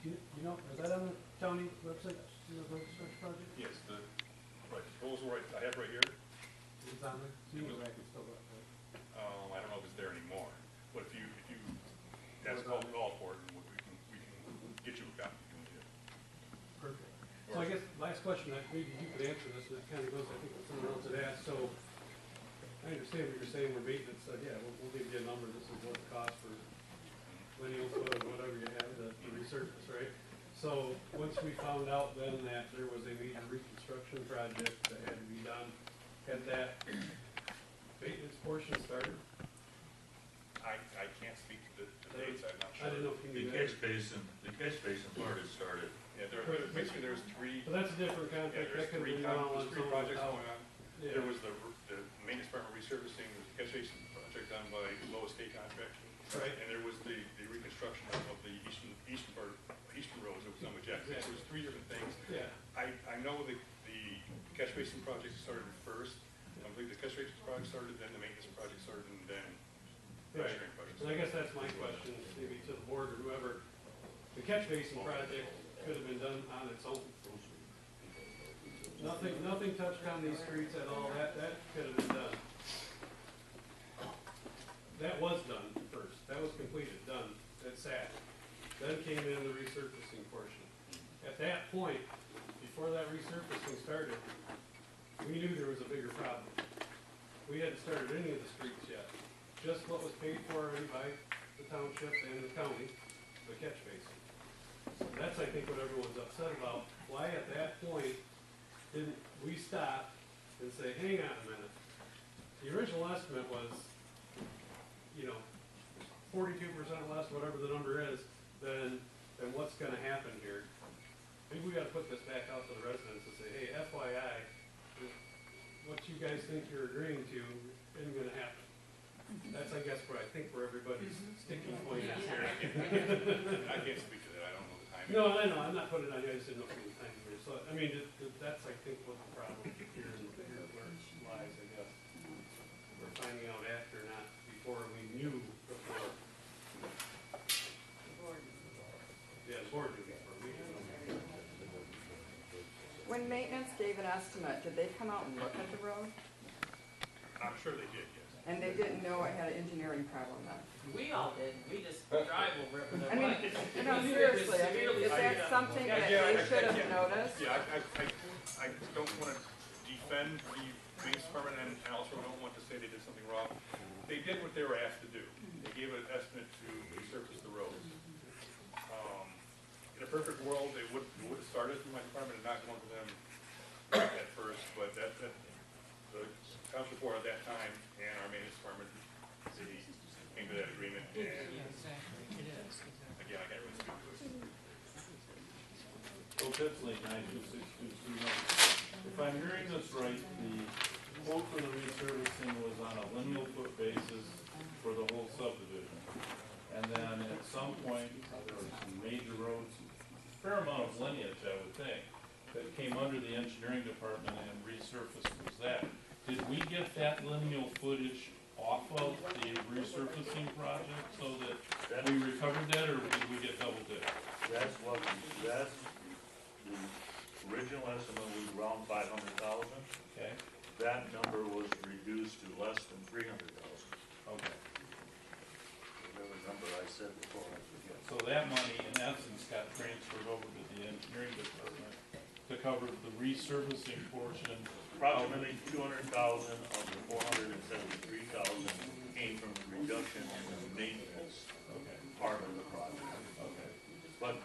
Speaker 6: You know, is that on the county website, the road search project?
Speaker 20: Yes, the proposal I have right here.
Speaker 6: It's on there? So you can go back and still look, right?
Speaker 20: I don't know if it's there anymore, but if you ask call for it, we can get you a copy.
Speaker 6: Perfect. So I guess last question, that maybe you could answer this, and it kind of goes, I think, what someone else had asked. So I understand what you're saying, we're maintenance, yeah, we'll give you a number, this is what it costs for lineal foot or whatever you have to resurface, right? So once we found out then that there was a major reconstruction project that had to be done, had that maintenance portion started?
Speaker 20: I can't speak to the dates, I'm not sure.
Speaker 6: I didn't know if you
Speaker 1: The
Speaker 6: knew
Speaker 1: catch
Speaker 6: that.
Speaker 1: basin part has started.
Speaker 20: Yeah, basically there's 3.
Speaker 6: But that's a different
Speaker 20: Yeah,
Speaker 6: contract,
Speaker 20: there's
Speaker 6: that could
Speaker 20: 3
Speaker 6: be done on its own
Speaker 20: projects
Speaker 6: without-
Speaker 20: going on.
Speaker 6: Yeah.
Speaker 20: There was the maintenance department resurfacing, there was the catch basin project done by Lois State Contracting.
Speaker 6: Right.
Speaker 20: And there was the reconstruction of the eastern part, eastern roads that was done with Jack. So there was 3 different things.
Speaker 6: Yeah.
Speaker 20: I know the catch basin project started first. I believe the catch basin project started, then the maintenance project started, and then the
Speaker 6: Right.
Speaker 20: engineering project
Speaker 6: And I guess that's my question, maybe to the board or whoever. The catch basin project could have been done on its own. Nothing touched on these streets at all, that could have been done. That was done first, that was completed, done, it sat. Then came in the resurfacing portion. At that point, before that resurfacing started, we knew there was a bigger problem. We hadn't started any of the streets yet, just what was paid for already by the township and the county, the catch basin. So that's, I think, what everyone's upset about. Why at that point didn't we stop and say, hang on a minute? The original estimate was, 42% less, whatever the number is, than what's gonna happen here. Maybe we gotta put this back out to the residents and say, hey, FYI, what you guys think you're agreeing to isn't gonna happen. That's, I guess, where everybody's sticking point is here.
Speaker 20: I can't speak to that, I don't know the timing.
Speaker 6: No, I know, I'm not putting it on you, I just didn't know if it was time here. So, I mean, that's, I think, what the problem here and where it lies, I guess. We're finding out after, not before we knew before. Yeah, the board knew before we knew.
Speaker 3: When maintenance gave an estimate, did they come out and look at the road?
Speaker 20: I'm sure they did, yes.
Speaker 3: And they didn't know it had an engineering problem then?
Speaker 15: We all did, we just drive over it with
Speaker 3: I
Speaker 15: our
Speaker 3: mean,
Speaker 15: bikes.
Speaker 3: no, seriously, I mean, is that something that they should have noticed?
Speaker 20: Yeah, I don't want to defend the maintenance department, and I also don't want to say they did something wrong. They did what they were asked to do. They gave an estimate to resurface the roads. In a perfect world, they would have started through my department and not gone to them at first, but the township board at that time and our maintenance department, they came to that agreement, and again, I can't really speak to it.
Speaker 9: Tiffany, 92623. If I'm hearing this right, the quote for the resurfacing was on a lineal foot basis for the whole subdivision. And then at some point, there were some major roads, a fair amount of lineage, I would think, that came under the engineering department and resurfaced was that. Did we get that lineal footage off of the resurfacing project so that we recovered that, or did we get double dipped?
Speaker 1: That's the original estimate was around 500,000.
Speaker 9: Okay.
Speaker 1: That number was reduced to less than 300,000.
Speaker 9: Okay.
Speaker 1: Whatever number I said before, I forget.
Speaker 9: So that money, in essence, got transferred over to the engineering department to cover the resurfacing portion.
Speaker 1: Approximately 200,000 of the 473,000 came from the reduction in the maintenance part of the project.
Speaker 9: Okay.
Speaker 1: But,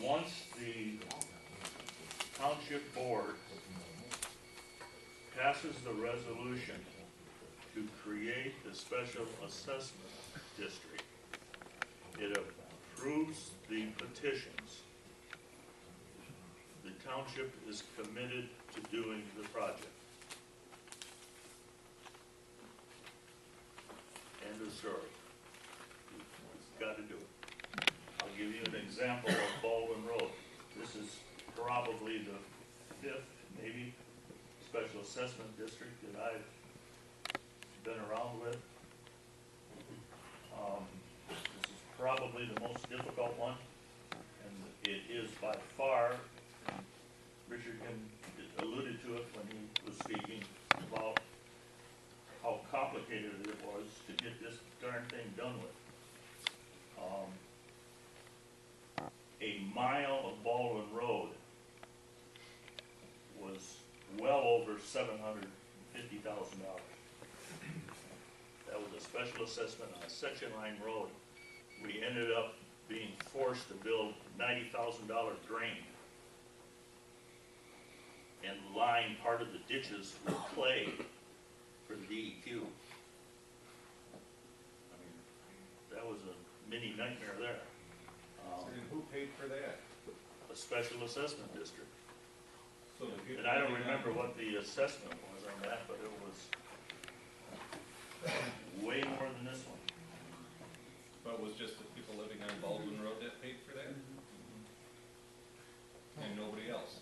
Speaker 1: once the township board passes the resolution to create the special assessment district, it approves the petitions. The township is committed to doing the project. End of story. It's got to do it. I'll give you an example of Baldwin Road. This is probably the fifth, maybe, special assessment district that I've been around with. This is probably the most difficult one, and it is by far, Richard alluded to it when he was speaking about how complicated it was to get this darn thing done with. A mile of Baldwin Road was well over $750,000. That was a special assessment on a section line road. We ended up being forced to build $90,000 drain and line part of the ditches with clay for the DEQ. I mean, that was a mini nightmare there.
Speaker 2: And who paid for that?
Speaker 1: A special assessment district.
Speaker 2: So the people
Speaker 1: And I don't
Speaker 2: living on-
Speaker 1: remember what the assessment was on that, but it was way more than this one.
Speaker 2: But it was just the people living on Baldwin Road that paid for that? And nobody else?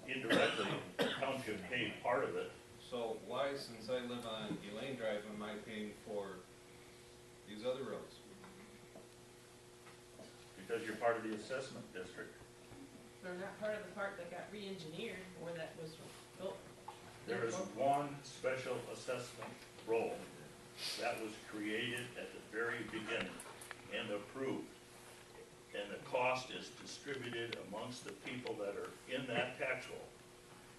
Speaker 1: Indirectly, the township paid part of it.
Speaker 2: So why, since I live on Elaine Drive, am I paying for these other roads?
Speaker 1: Because you're part of the assessment district.
Speaker 4: They're not part of the part that got re-engineered or that was built.
Speaker 1: There is one special assessment role that was created at the very beginning and approved. And the cost is distributed amongst the people that are in that tax roll.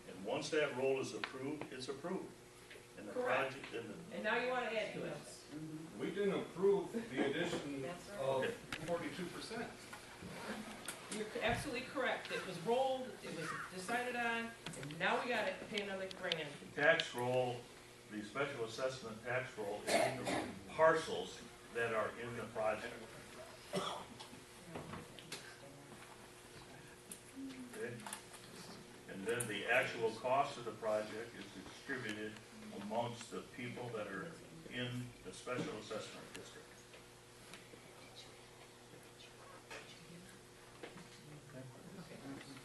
Speaker 1: And once that roll is approved, it's approved. And the
Speaker 4: Correct.
Speaker 1: project, and the.
Speaker 4: And now you wanna add to it.
Speaker 2: We didn't approve the addition of 42%.
Speaker 4: You're absolutely correct. It was rolled, it was decided on, and now we gotta pay another grand.
Speaker 1: The tax roll, the special assessment tax roll is in the parcels that are in the project. Okay? And then the actual cost of the project is distributed amongst the people that are in the special assessment district.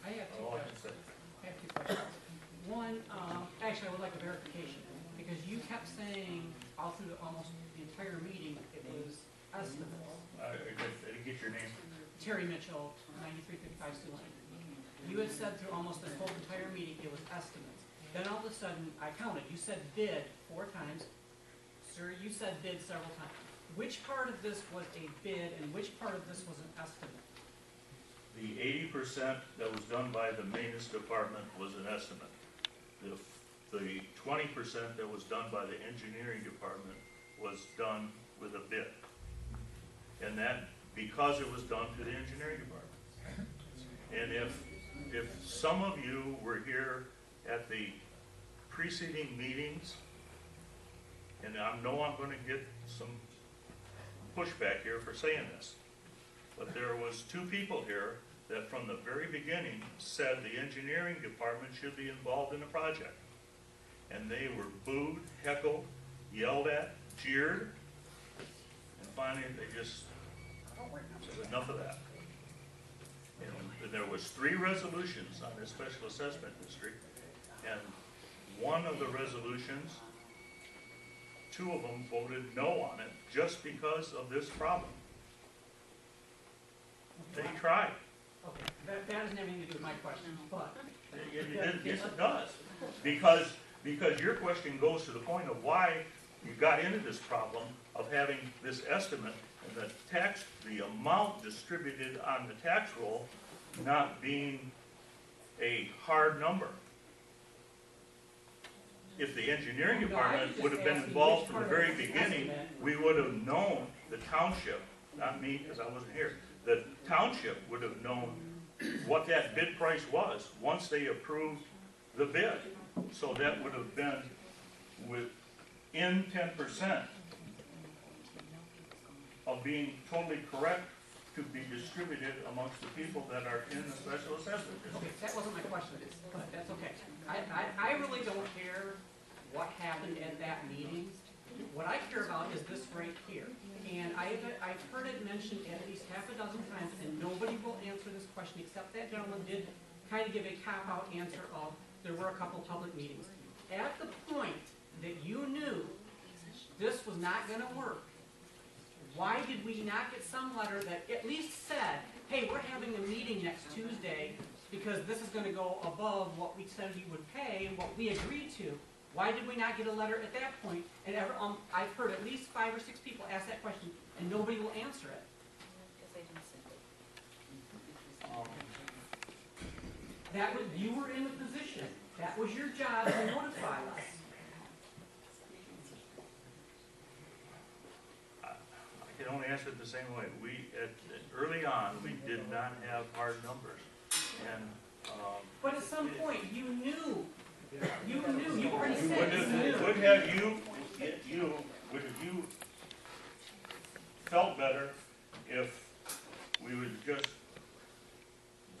Speaker 22: I have two
Speaker 1: All I
Speaker 22: questions.
Speaker 1: can say.
Speaker 22: I have two questions. One, actually, I would like a verification, because you kept saying all through almost the entire meeting, it was estimates.
Speaker 1: I didn't get your name.
Speaker 22: Terry Mitchell, 9355 Sioux Lane. You had said through almost this whole entire meeting, it was estimates. Then all of a sudden, I counted, you said bid 4 times. Sir, you said bid several times. Which part of this was a bid and which part of this was an estimate?
Speaker 1: The 80% that was done by the maintenance department was an estimate. The 20% that was done by the engineering department was done with a bid. And that, because it was done through the engineering department. And if some of you were here at the preceding meetings, and I know I'm gonna get some pushback here for saying this, but there was two people here that from the very beginning said the engineering department should be involved in the project. And they were booed, heckled, yelled at, jeered, and finally they just said enough of that. And there was 3 resolutions on this special assessment district, and one of the resolutions, 2 of them voted no on it just because of this problem. They tried.
Speaker 22: Okay, that doesn't have anything to do with my question, but.
Speaker 1: Yes, it does. Because your question goes to the point of why you got into this problem of having this estimate and the amount distributed on the tax roll not being a hard number. If the engineering department would have been involved from the very beginning, we would have known, the township, not me because I wasn't here, the township would have known what that bid price was once they approved the bid. So that would have been within 10% of being totally correct to be distributed amongst the people that are in the special assessment district.
Speaker 22: Okay, that wasn't my question, but that's okay. I really don't care what happened at that meeting. What I care about is this right here. And I've heard it mentioned at least half a dozen times, and nobody will answer this question except that gentleman did kind of give a cop-out answer of there were a couple public meetings. At the point that you knew this was not going to work, why did we not get some letter that at least said, hey, we're having a meeting next Tuesday because this is going to go above what we said we would pay and what we agreed to? Why did we not get a letter at that point? And I've heard at least 5 or 6 people ask that question, and nobody will answer it. You were in the position. That was your job to notify us.
Speaker 1: I can only answer it the same way. Early on, we did not have hard numbers. And,
Speaker 22: but at some point, you knew. You already said you knew.
Speaker 1: Would have you felt better if we would just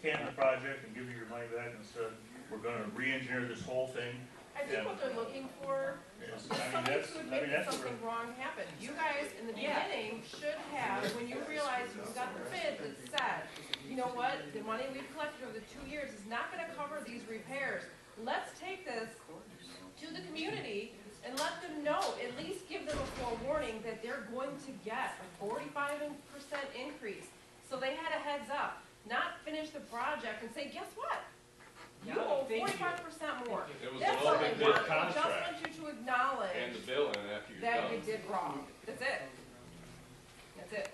Speaker 1: can the project and give you your money back and said, we're gonna re-engineer this whole thing?
Speaker 12: I think what they're looking for is somebody to admit that something wrong happened. You guys, in the beginning, should have, when you realized you got the bid that said, you know what, the money we've collected over the 2 years is not gonna cover these repairs. Let's take this to the community and let them know, at least give them a forewarning that they're going to get a 45% increase. So they had a heads up, not finish the project and say, guess what? You owe 45% more.
Speaker 21: It was
Speaker 12: That's
Speaker 21: a low
Speaker 12: all they
Speaker 21: bid
Speaker 12: want. They
Speaker 21: contract.
Speaker 12: just want you to acknowledge
Speaker 21: And the bill in after you're
Speaker 12: that
Speaker 21: done.
Speaker 12: you did wrong. That's it. That's it.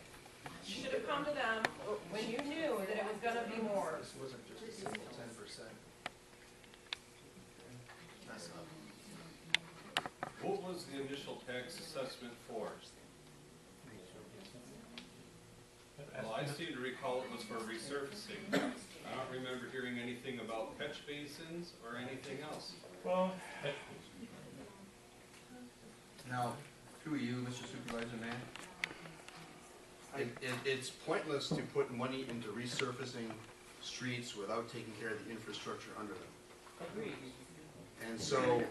Speaker 12: You should have come to them when you knew that it was gonna be more.
Speaker 11: This wasn't just a simple 10%. That's not.
Speaker 2: What was the initial tax assessment for? Well, I seem to recall it was for resurfacing. I don't remember hearing anything about catch basins or anything else.
Speaker 1: Well,
Speaker 11: Now, who are you, Mr. Supervisor, man? It's pointless to put money into resurfacing streets without taking care of the infrastructure under them.
Speaker 22: Agreed.
Speaker 11: And so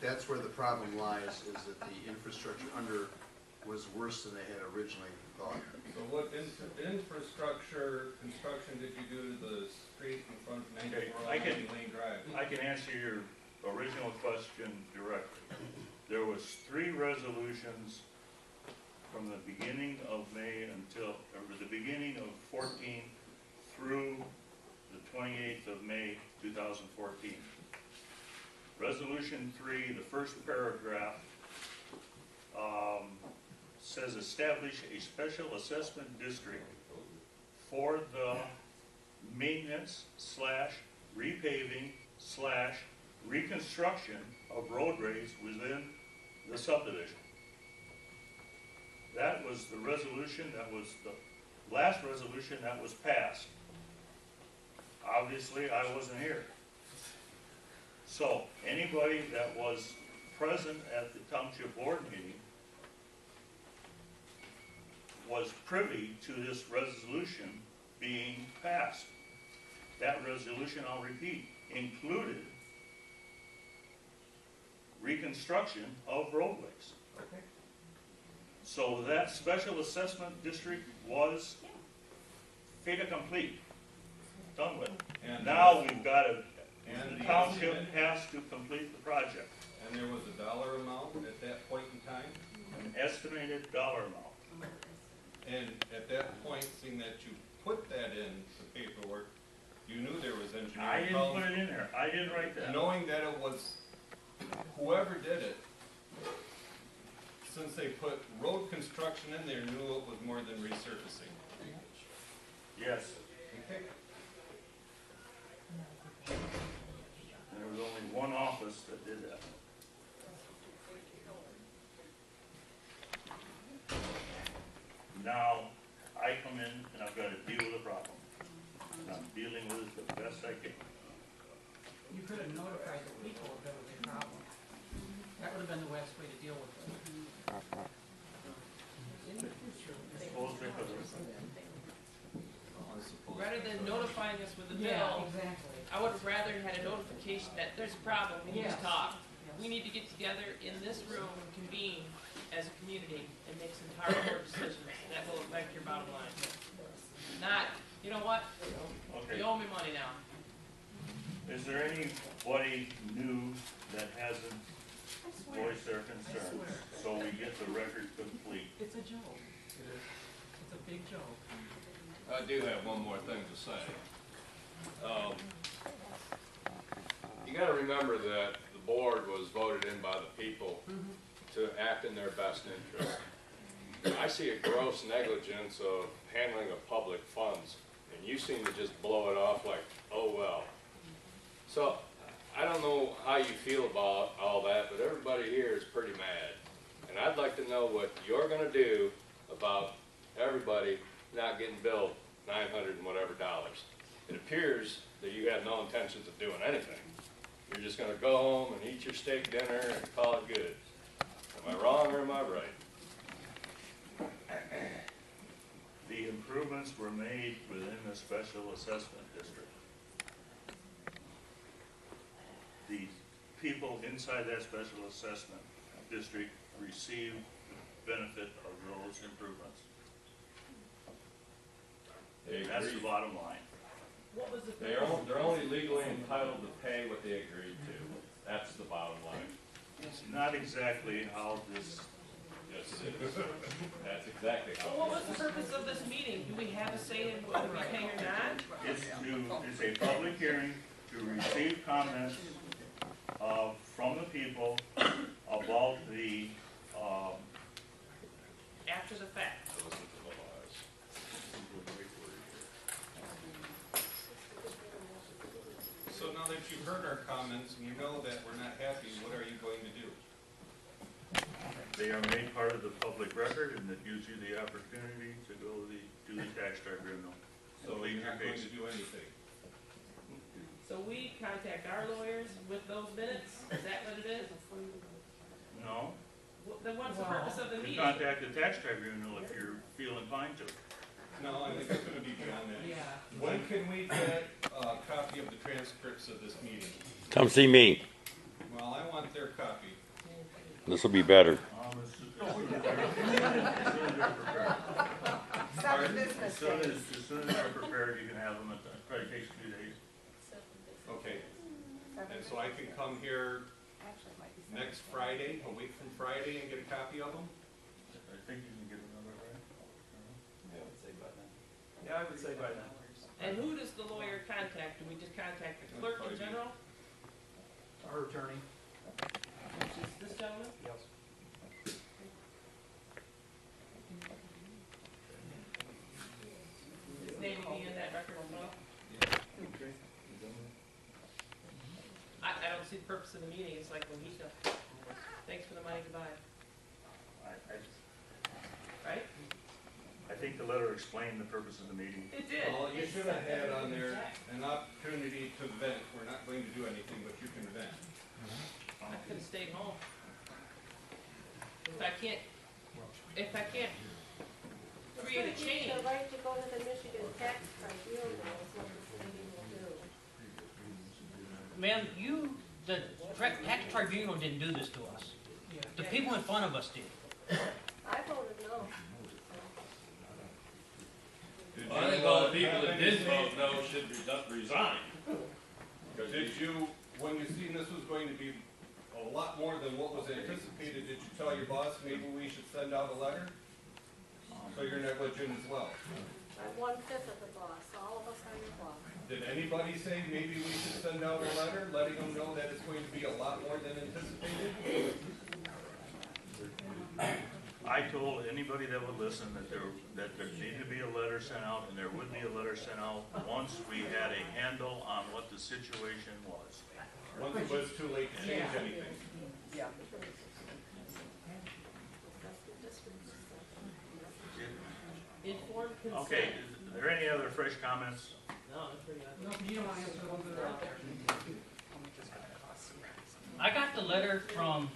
Speaker 11: that's where the problem lies, is that the infrastructure under was worse than they had originally thought.
Speaker 2: So what infrastructure construction did you do to the street in front of 94 Lane Drive?
Speaker 1: I can answer your original question directly. There was 3 resolutions from the beginning of May or the beginning of 14 through the 28th of May 2014. Resolution 3, the first paragraph, says establish a special assessment district for the maintenance / repaving / reconstruction of roadways within the subdivision. That was the resolution, that was the last resolution that was passed. Obviously, I wasn't here. So, anybody that was present at the township board meeting was privy to this resolution being passed. That resolution, I'll repeat, included reconstruction of roadways.
Speaker 2: Okay.
Speaker 1: So that special assessment district was fait accompli, done with.
Speaker 2: And
Speaker 1: Now we've got to,
Speaker 2: and
Speaker 1: the
Speaker 2: the
Speaker 1: township
Speaker 2: estimate-
Speaker 1: has to complete the project,
Speaker 2: And there was a dollar amount at that point in time?
Speaker 1: an estimated dollar amount.
Speaker 2: And at that point, seeing that you put that in the paperwork, you knew there was engineering
Speaker 1: I didn't
Speaker 2: problems?
Speaker 1: put it in there, I didn't write that.
Speaker 2: Knowing that it was, whoever did it, since they put road construction in there, knew it was more than resurfacing.
Speaker 1: Yes,
Speaker 2: Okay.
Speaker 1: and there was only one office that did that. Now, I come in and I've got to deal with a problem. And I'm dealing with it the best I can.
Speaker 22: You could have notified the people if there was a problem. That would have been the best way to deal with it.
Speaker 1: Suppose they could have.
Speaker 4: Rather than notifying us with a
Speaker 22: Yeah,
Speaker 4: bill,
Speaker 22: exactly.
Speaker 4: I would have rather had a notification that there's a problem, we need to
Speaker 22: Yes.
Speaker 4: talk. We need to get together in this room and convene as a community and make some hard core decisions that will affect your bottom line. Not, you know what,
Speaker 1: Okay.
Speaker 4: you owe me money now.
Speaker 1: Is there anybody new that hasn't voiced their concerns? So we get the record complete.
Speaker 22: It's a joke. It's a big joke.
Speaker 13: I do have one more thing to say. You gotta remember that the board was voted in by the people to act in their best interest. I see a gross negligence of handling of public funds, and you seem to just blow it off like, oh well. So, I don't know how you feel about all that, but everybody here is pretty mad. And I'd like to know what you're gonna do about everybody not getting billed $900 and whatever dollars. It appears that you have no intentions of doing anything. You're just gonna go home and eat your steak dinner and call it good. Am I wrong or am I right?
Speaker 1: The improvements were made within the special assessment district. The people inside that special assessment district received the benefit of those improvements.
Speaker 13: They
Speaker 1: That's the
Speaker 13: agree.
Speaker 1: bottom line.
Speaker 4: What was the
Speaker 13: They're only legally entitled to pay what they agreed to. That's the bottom line.
Speaker 1: It's not exactly how this,
Speaker 13: Yes, it is. That's exactly
Speaker 4: So
Speaker 13: how
Speaker 4: what
Speaker 13: it
Speaker 4: was the purpose of this meeting? Do we have a say in whether we pay or not?
Speaker 1: it's a public hearing to receive comments from the people about the,
Speaker 4: After the fact.
Speaker 13: is. Listen to the laws.
Speaker 2: So now that you've heard our comments and you know that we're not happy, what are you going to do?
Speaker 1: they are made part of the public record, and it gives you the opportunity to go to the tax tribunal.
Speaker 2: So
Speaker 1: Plead
Speaker 2: you're
Speaker 1: your
Speaker 2: not going
Speaker 1: case.
Speaker 2: to do anything?
Speaker 4: So we contact our lawyers with those minutes? Is that what it is?
Speaker 1: No,
Speaker 4: Then what's the purpose of the
Speaker 1: you
Speaker 4: meeting?
Speaker 1: contact the tax tribunal if you feel inclined to.
Speaker 2: No, I think it's gonna be beyond that.
Speaker 22: Yeah.
Speaker 2: When can we get a copy of the transcripts of this meeting?
Speaker 8: Come see me.
Speaker 2: Well, I want their copy.
Speaker 8: This will be better.
Speaker 1: As soon as they're prepared.
Speaker 3: 7 business
Speaker 1: As soon
Speaker 3: days.
Speaker 1: as they're prepared, you can have them. It probably takes a few days.
Speaker 2: Okay, and so I can come here
Speaker 3: Actually, it might be 7.
Speaker 2: next Friday, a week from Friday, and get a copy of them?
Speaker 1: I think you can get another, right?
Speaker 15: Yeah, I would say by then.
Speaker 4: And who does the lawyer contact? Do we just contact the clerk in general,
Speaker 7: Our attorney.
Speaker 4: which is this gentleman?
Speaker 7: Yes.
Speaker 4: His name will be in that record as well? I don't see the purpose of the meeting. It's like when he said, thanks for the money, goodbye, right?
Speaker 1: I think the letter explained the purpose of the meeting.
Speaker 4: It did.
Speaker 2: Well, you should have had on there an opportunity to vent. We're not going to do anything, but you can vent.
Speaker 4: I could have stayed home. If I can't
Speaker 22: create a change.
Speaker 12: The right to go to the Michigan tax tribunal is what this lady will do.
Speaker 22: Ma'am, the tax tribunal didn't do this to us. The people in front of us did.
Speaker 12: I voted no.
Speaker 13: I think all the people that did vote no should resign.
Speaker 2: Did you, when you seen this was going to be a lot more than what was anticipated, did you tell your boss maybe we should send out a letter? So you're negligent as well.
Speaker 12: I'm 1/5 of the boss, all of us are your boss.
Speaker 2: Did anybody say maybe we should send out a letter letting them know that it's going to be a lot more than anticipated?
Speaker 1: I told anybody that would listen that there needed to be a letter sent out, and there would be a letter sent out once we had a handle on what the situation was.
Speaker 2: Once it was too late to change anything.
Speaker 3: Yeah.
Speaker 12: Informed consent.
Speaker 1: Okay, is there any other fresh comments?
Speaker 15: No, that's pretty good.
Speaker 22: No, you don't want to answer the ones that are out there.
Speaker 3: How much is it gonna cost?
Speaker 22: I got the letter from